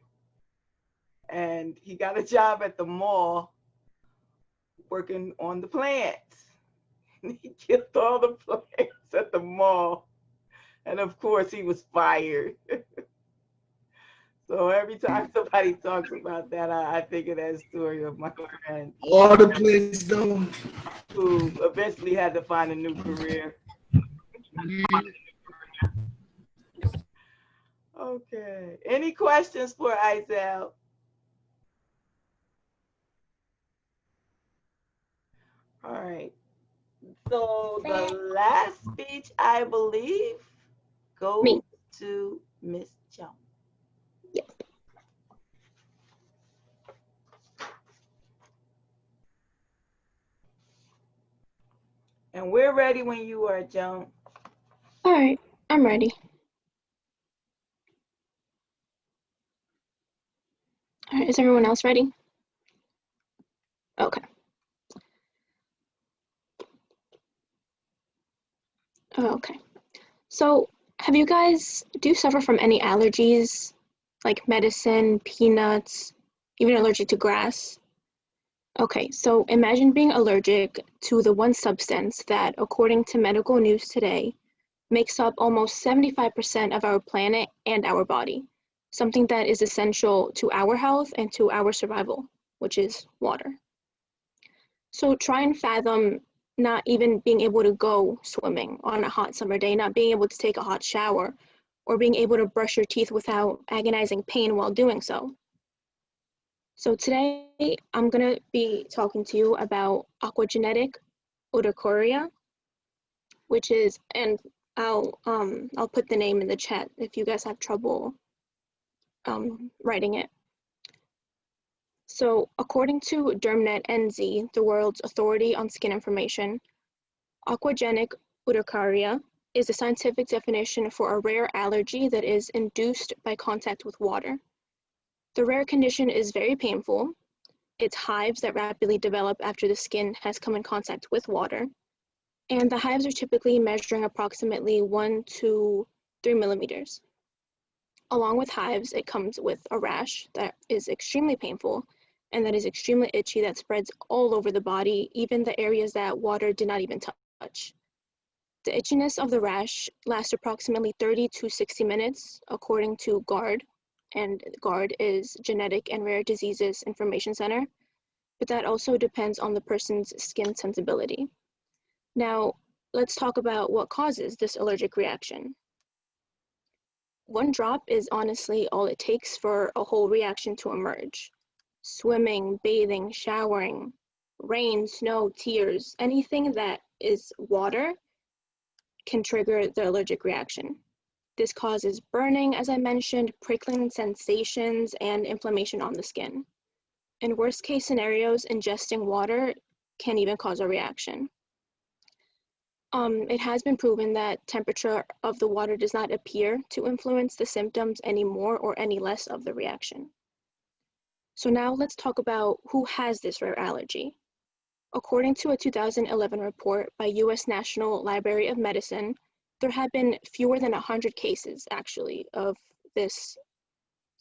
and he got a job at the mall working on the plants. And he killed all the plants at the mall, and of course he was fired. So every time somebody talks about that, I think of that story of my friend. All the plants though. Who eventually had to find a new career. Okay. Any questions for Isel? All right. So the last speech, I believe, goes to Miss Jones. Yes. And we're ready when you are, Joan. All right, I'm ready. All right, is everyone else ready? Okay. Okay. So, do you suffer from any allergies, like medicine, peanuts, even allergic to grass? Okay, so imagine being allergic to the one substance that, according to medical news today, makes up almost 75% of our planet and our body, something that is essential to our health and to our survival, which is water. So try and fathom not even being able to go swimming on a hot summer day, not being able to take a hot shower, or being able to brush your teeth without agonizing pain while doing so. So today I'm going to be talking to you about aquagenic urticaria, which is, and I'll put the name in the chat if you guys have trouble writing it. So according to DermNet NZ, the world's authority on skin information, aquagenic urticaria is a scientific definition for a rare allergy that is induced by contact with water. The rare condition is very painful. It's hives that rapidly develop after the skin has come in contact with water. And the hives are typically measuring approximately 1 to 3 millimeters. Along with hives, it comes with a rash that is extremely painful and that is extremely itchy that spreads all over the body, even the areas that water did not even touch. The itchiness of the rash lasts approximately 30 to 60 minutes, according to GARD, and GARD is Genetic and Rare Diseases Information Center, but that also depends on the person's skin sensibility. Now, let's talk about what causes this allergic reaction. One drop is honestly all it takes for a whole reaction to emerge. Swimming, bathing, showering, rain, snow, tears, anything that is water can trigger the allergic reaction. This causes burning, as I mentioned, prickling sensations, and inflammation on the skin. In worst case scenarios, ingesting water can even cause a reaction. It has been proven that temperature of the water does not appear to influence the symptoms any more or any less of the reaction. So now let's talk about who has this rare allergy. According to a 2011 report by US National Library of Medicine, there have been fewer than 100 cases, actually, of this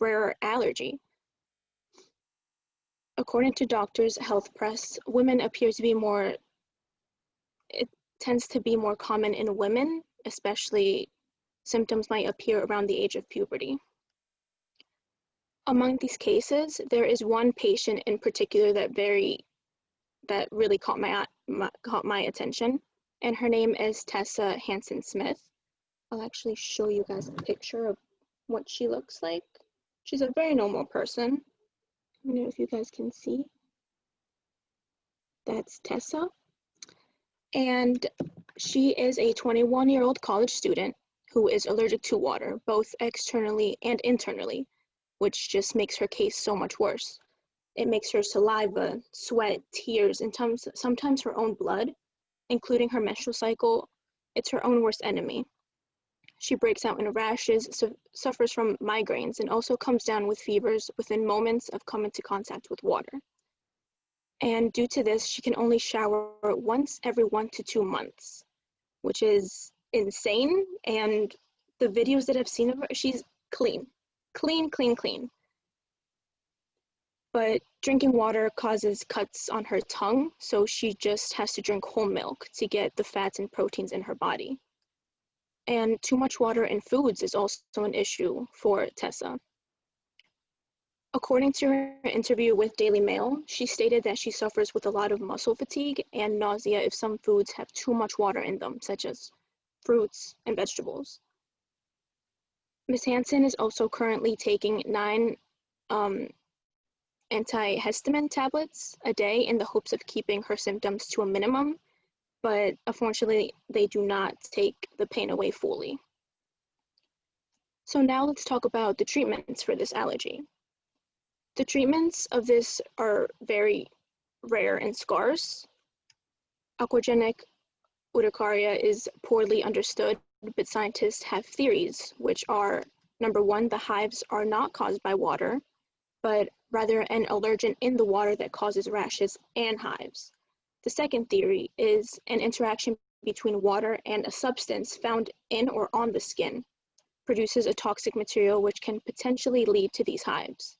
rare allergy. According to Doctors Health Press, it tends to be more common in women, especially symptoms might appear around the age of puberty. Among these cases, there is one patient in particular that that really caught my attention, and her name is Tessa Hansen Smith. I'll actually show you guys a picture of what she looks like. She's a very normal person. I don't know if you guys can see. That's Tessa. And she is a 21-year-old college student who is allergic to water, both externally and internally, which just makes her case so much worse. It makes her saliva, sweat, tears, and sometimes her own blood, including her menstrual cycle. It's her own worst enemy. She breaks out in rashes, suffers from migraines, and also comes down with fevers within moments of coming into contact with water. And due to this, she can only shower once every 1 to 2 months, which is insane. And the videos that I've seen of her, she's clean. But drinking water causes cuts on her tongue, so she just has to drink whole milk to get the fats and proteins in her body. And too much water in foods is also an issue for Tessa. According to her interview with Daily Mail, she stated that she suffers with a lot of muscle fatigue and nausea if some foods have too much water in them, such as fruits and vegetables. Ms. Hansen is also currently taking 9 antihistamine tablets a day in the hopes of keeping her symptoms to a minimum, but unfortunately, they do not take the pain away fully. So now let's talk about the treatments for this allergy. The treatments of this are very rare and scarce. Aquagenic urticaria is poorly understood, but scientists have theories, which are, number 1, the hives are not caused by water, but rather an allergen in the water that causes rashes and hives. The second theory is an interaction between water and a substance found in or on the skin produces a toxic material which can potentially lead to these hives.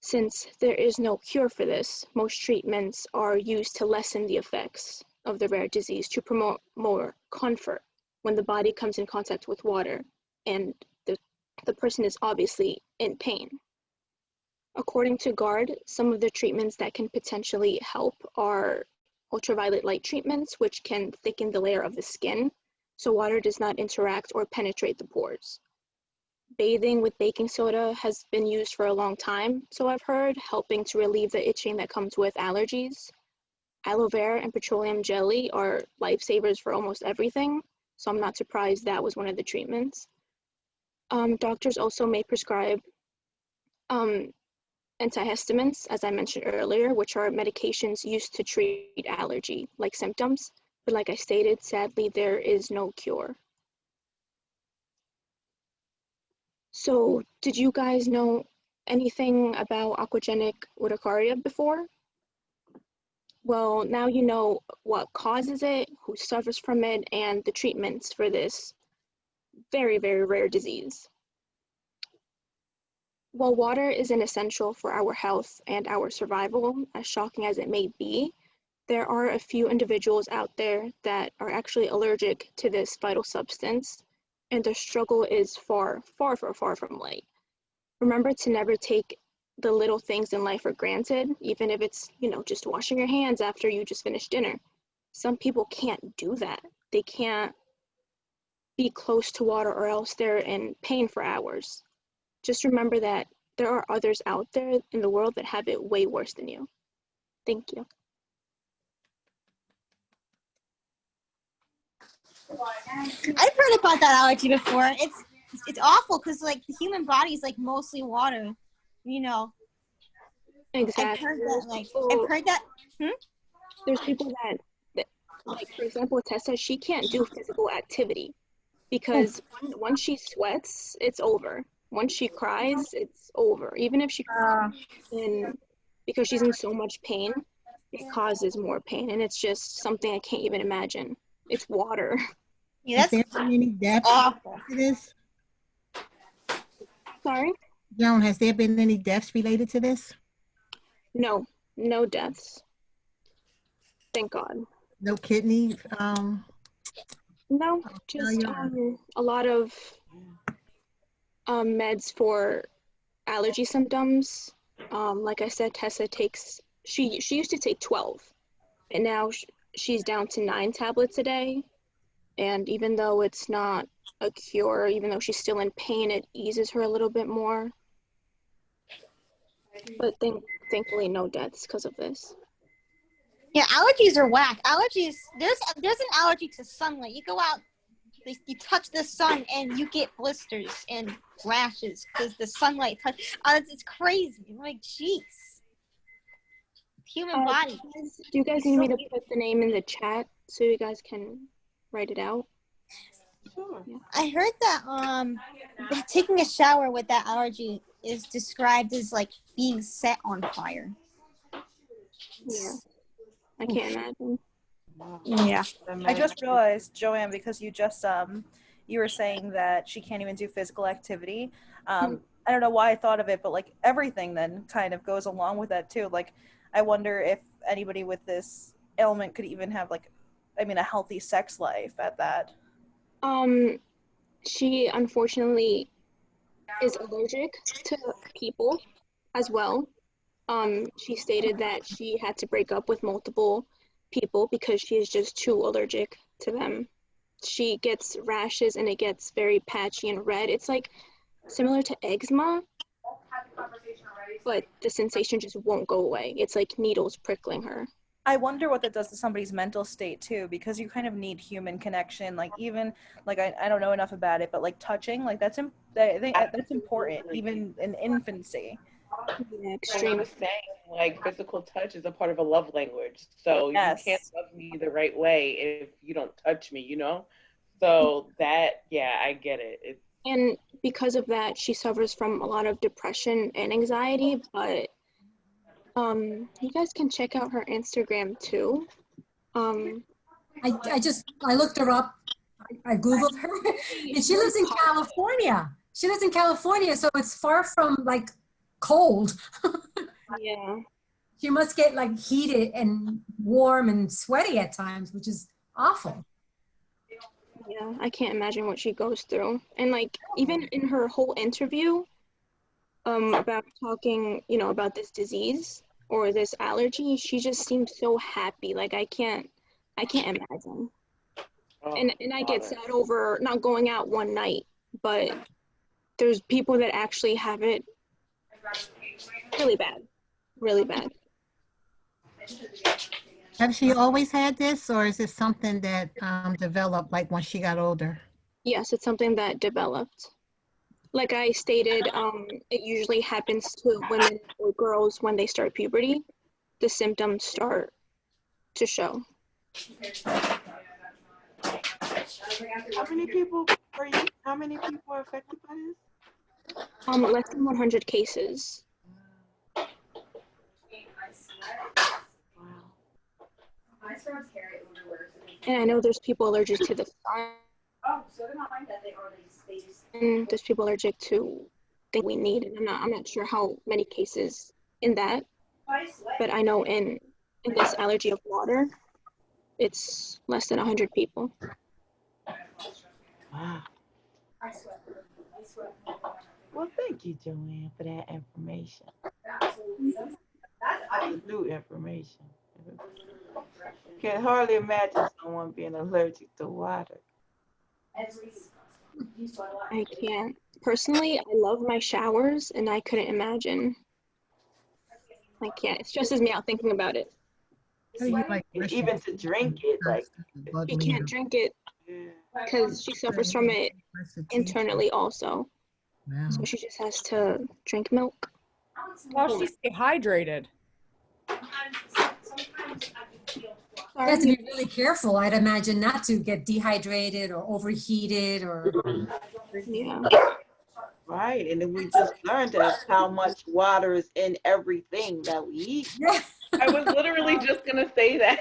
Since there is no cure for this, most treatments are used to lessen the effects of the rare disease to promote more comfort when the body comes in contact with water and the person is obviously in pain. According to GARD, some of the treatments that can potentially help are ultraviolet light treatments, which can thicken the layer of the skin so water does not interact or penetrate the pores. Bathing with baking soda has been used for a long time, so I've heard, helping to relieve the itching that comes with allergies. Aloe vera and petroleum jelly are lifesavers for almost everything, so I'm not surprised that was one of the treatments. Doctors also may prescribe antihistamines, as I mentioned earlier, which are medications used to treat allergy-like symptoms, but like I stated, sadly, there is no cure. So, did you guys know anything about aquagenic urticaria before? Well, now you know what causes it, who suffers from it, and the treatments for this very, very rare disease. While water is an essential for our health and our survival, as shocking as it may be, there are a few individuals out there that are actually allergic to this vital substance, and their struggle is far, far, far, far from light. Remember to never take the little things in life for granted, even if it's, just washing your hands after you just finished dinner. Some people can't do that. They can't be close to water or else they're in pain for hours. Just remember that there are others out there in the world that have it way worse than you. Thank you. I've heard about that allergy before. It's awful because like the human body is like mostly water, Exactly. I've heard that. There's people that like, for example, Tessa, she can't do physical activity because once she sweats, it's over. Once she cries, it's over. Even if she cries because she's in so much pain, it causes more pain, and it's just something I can't even imagine. It's water. Yeah, Has there been any deaths awful. to this? Sorry? Joan, has there been any deaths related to this? No, no deaths. Thank God. No kidney? No, just a lot of meds for allergy symptoms. Like I said, Tessa takes she used to take 12, and now she's down to 9 tablets a day. And even though it's not a cure, even though she's still in pain, it eases her a little bit more. But thankfully, no deaths because of this. Yeah, allergies are whack. Allergies, there's an allergy to sunlight. You go out, you touch the sun, and you get blisters and rashes because the sunlight touch. It's crazy. I'm like, jeez. Human body. Do you guys need me to put the name in the chat so you guys can write it out? Sure. Yeah. I heard that taking a shower with that allergy is described as like being set on fire. Yeah, I can't imagine. Yeah. I just realized, Joanne, because you just you were saying that she can't even do physical activity. I don't know why I thought of it, but like everything then kind of goes along with that too. Like, I wonder if anybody with this ailment could even have a healthy sex life at that. She unfortunately is allergic to people as well. She stated that she had to break up with multiple people because she is just too allergic to them. She gets rashes and it gets very patchy and red. It's like similar to eczema, but the sensation just won't go away. It's like needles prickling her. I wonder what that does to somebody's mental state too, because you kind of need human connection. Like, even like I don't know enough about it, but like touching, like I think that's important even in infancy. Yeah, Like I was saying, like physical touch is a part of a love language. So Yes. you can't love me the right way if you don't touch me, you know? So that, yeah, I get it. And because of that, she suffers from a lot of depression and anxiety, but you guys can check out her Instagram too. I looked her up. I Googled her, and she lives in California. She lives in California, so it's far from like cold. Yeah. She must get like heated and warm and sweaty at times, which is awful. Yeah, I can't imagine what she goes through. And like even in her whole interview, about talking, about this disease or this allergy, she just seemed so happy. Like I can't imagine. And I get sad over not going out one night, but there's people that actually have it really bad, really bad. Have she always had this, or is it something that developed like once she got older? Yes, it's something that developed. Like I stated, it usually happens to women or girls when they start puberty. The symptoms start to show. How many people are affected by this? Less than 100 cases. And I know there's people allergic to the sun. And there's people allergic to things we need. And I'm not sure how many cases in that, but I know in this allergy of water, it's less than 100 people. Wow. Well, thank you, Joanne, for that information. That's new information. Can hardly imagine someone being allergic to water. I can't. Personally, I love my showers, and I couldn't imagine. I can't. It stresses me out thinking about it. Even to drink it, like she can't drink it because she suffers from it internally also. Wow. So she just has to drink milk. Well, she's dehydrated. You have to be really careful, I'd imagine, not to get dehydrated or overheated or. Yeah. Right, and then we just learned how much water is in everything that we eat. Yeah. I was literally just gonna say that.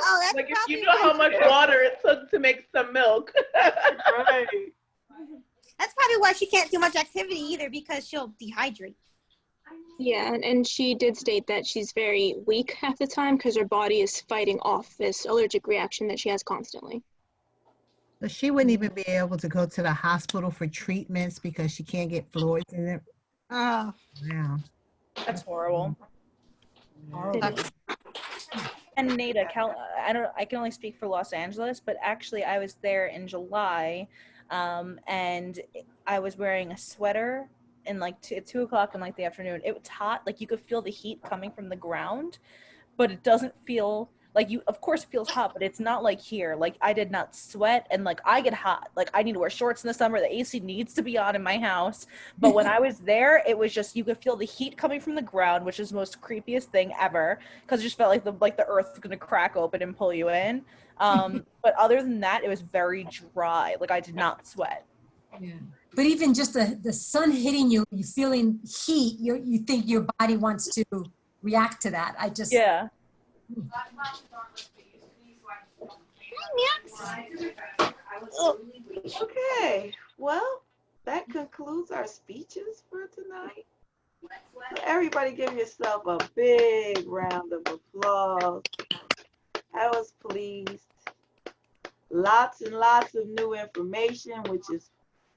Oh, that's like if you know how much water it took to make some milk. Right. That's probably why she can't do much activity either, because she'll dehydrate. Yeah, and she did state that she's very weak half the time because her body is fighting off this allergic reaction that she has constantly. So she wouldn't even be able to go to the hospital for treatments because she can't get fluids in it. Oh. Wow. That's horrible. Horrible. And Nada, I can only speak for Los Angeles, but actually I was there in July, and I was wearing a sweater in like 2 o'clock in like the afternoon. It was hot, like you could feel the heat coming from the ground, but it doesn't feel like you, of course it feels hot, but it's not like here. Like I did not sweat, and like I get hot. Like I need to wear shorts in the summer. The AC needs to be on in my house. But when I was there, it was just, you could feel the heat coming from the ground, which is the most creepiest thing ever, because it just felt like the earth was gonna crack open and pull you in. But other than that, it was very dry. Like I did not sweat. Yeah. But even just the sun hitting you, you feeling heat, you think your body wants to react to that. I just. Yeah. Okay, well, that concludes our speeches for tonight. So everybody give yourself a big round of applause. I was pleased. Lots and lots of new information, which is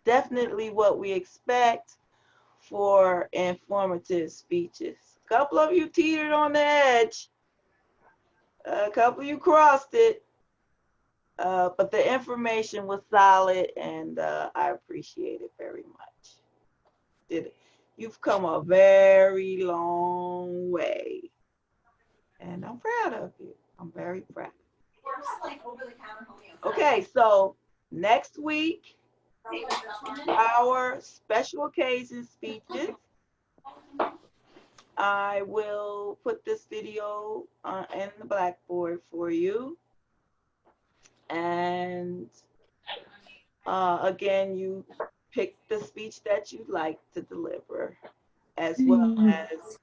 definitely what we expect for informative speeches. A couple of you teetered on the edge. A couple of you crossed it. But the information was solid, and I appreciate it very much. You've come a very long way, and I'm proud of you. I'm very proud. Okay, so next week, our special occasion speeches. I will put this video in the Blackboard for you. And again, you pick the speech that you'd like to deliver, as well as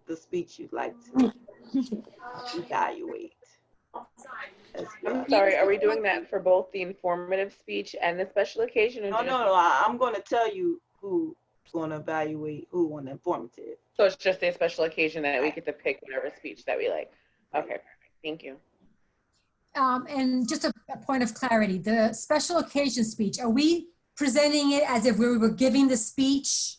the speech you'd like to evaluate. I'm sorry, are we doing that for both the informative speech and the special occasion? Or No, I'm going to tell you who's going to evaluate who on the informative. So it's just a special occasion that we get to pick whatever speech that we like. Okay, perfect. Thank you. And just a point of clarity, the special occasion speech, are we presenting it as if we were giving the speech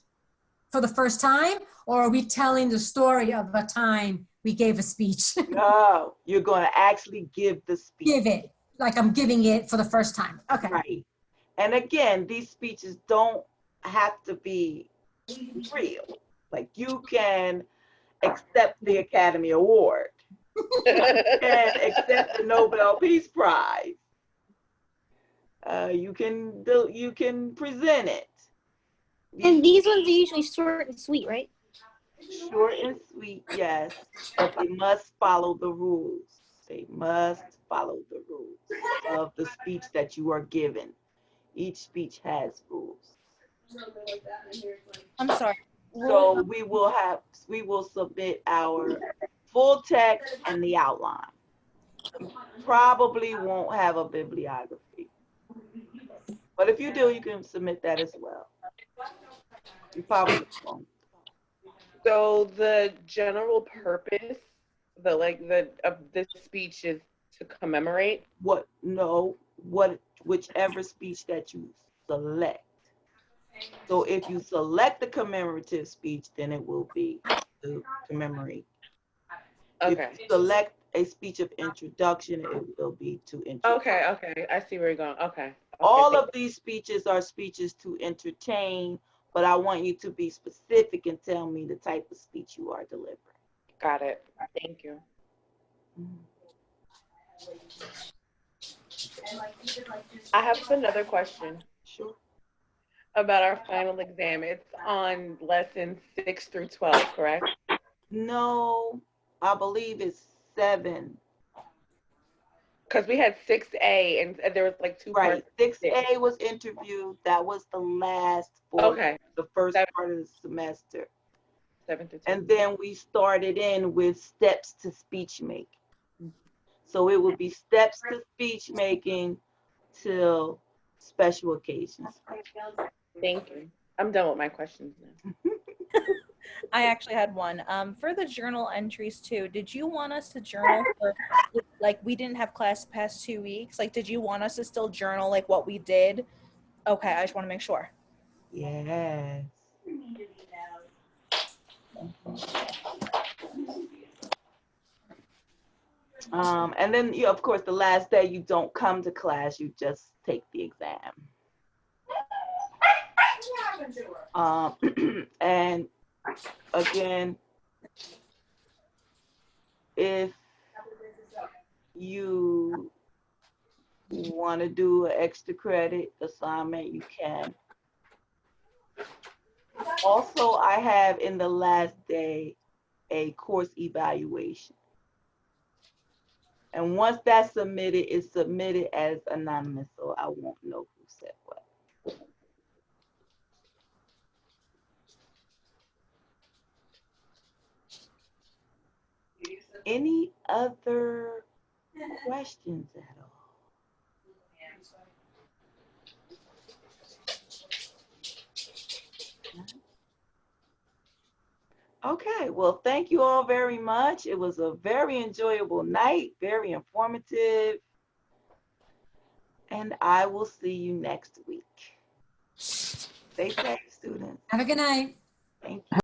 for the first time, or are we telling the story of a time we gave a speech? No, you're going to actually give the speech. Give it, like I'm giving it for the first time. Okay. Right. And again, these speeches don't have to be real. Like you can accept the Academy Award. And accept the Nobel Peace Prize. You can present it. And these ones are usually short and sweet, right? Short and sweet, yes, but they must follow the rules. They must follow the rules of the speech that you are given. Each speech has rules. I'm sorry. So we will submit our full text and the outline. You probably won't have a bibliography. But if you do, you can submit that as well. You probably won't. So the general purpose, of this speech is to commemorate? Whichever speech that you select. So if you select the commemorative speech, then it will be to commemorate. Okay. If you select a speech of introduction, it will be to introduce. Okay, I see where you're going. Okay. All of these speeches are speeches to entertain, but I want you to be specific and tell me the type of speech you are delivering. Got it. Thank you. I have another question. Sure. About our final exam. It's on lessons 6 through 12, correct? No, I believe it's 7. Because we had 6A and there was like 2 Right. parts. 6A was interviewed. That was the last for the first part of the semester. 7 to 10. And then we started in with steps to speech making. So it would be steps to speech making till special occasions. Thank you. I'm done with my questions now. I actually had one. For the journal entries too, did you want us to journal for, like, we didn't have class the past 2 weeks? Like, did you want us to still journal like what we did? Okay, I just want to make sure. Yes. And then, you, of course, the last day you don't come to class, you just take the exam. And again, if you want to do an extra credit assignment, you can. Also, I have in the last day a course evaluation. And once that's submitted, it's submitted as anonymous, so I won't know who said what. Any other questions at all? Okay, well, thank you all very much. It was a very enjoyable night, very informative. And I will see you next week. Stay safe, students. Have a good night. Thank you.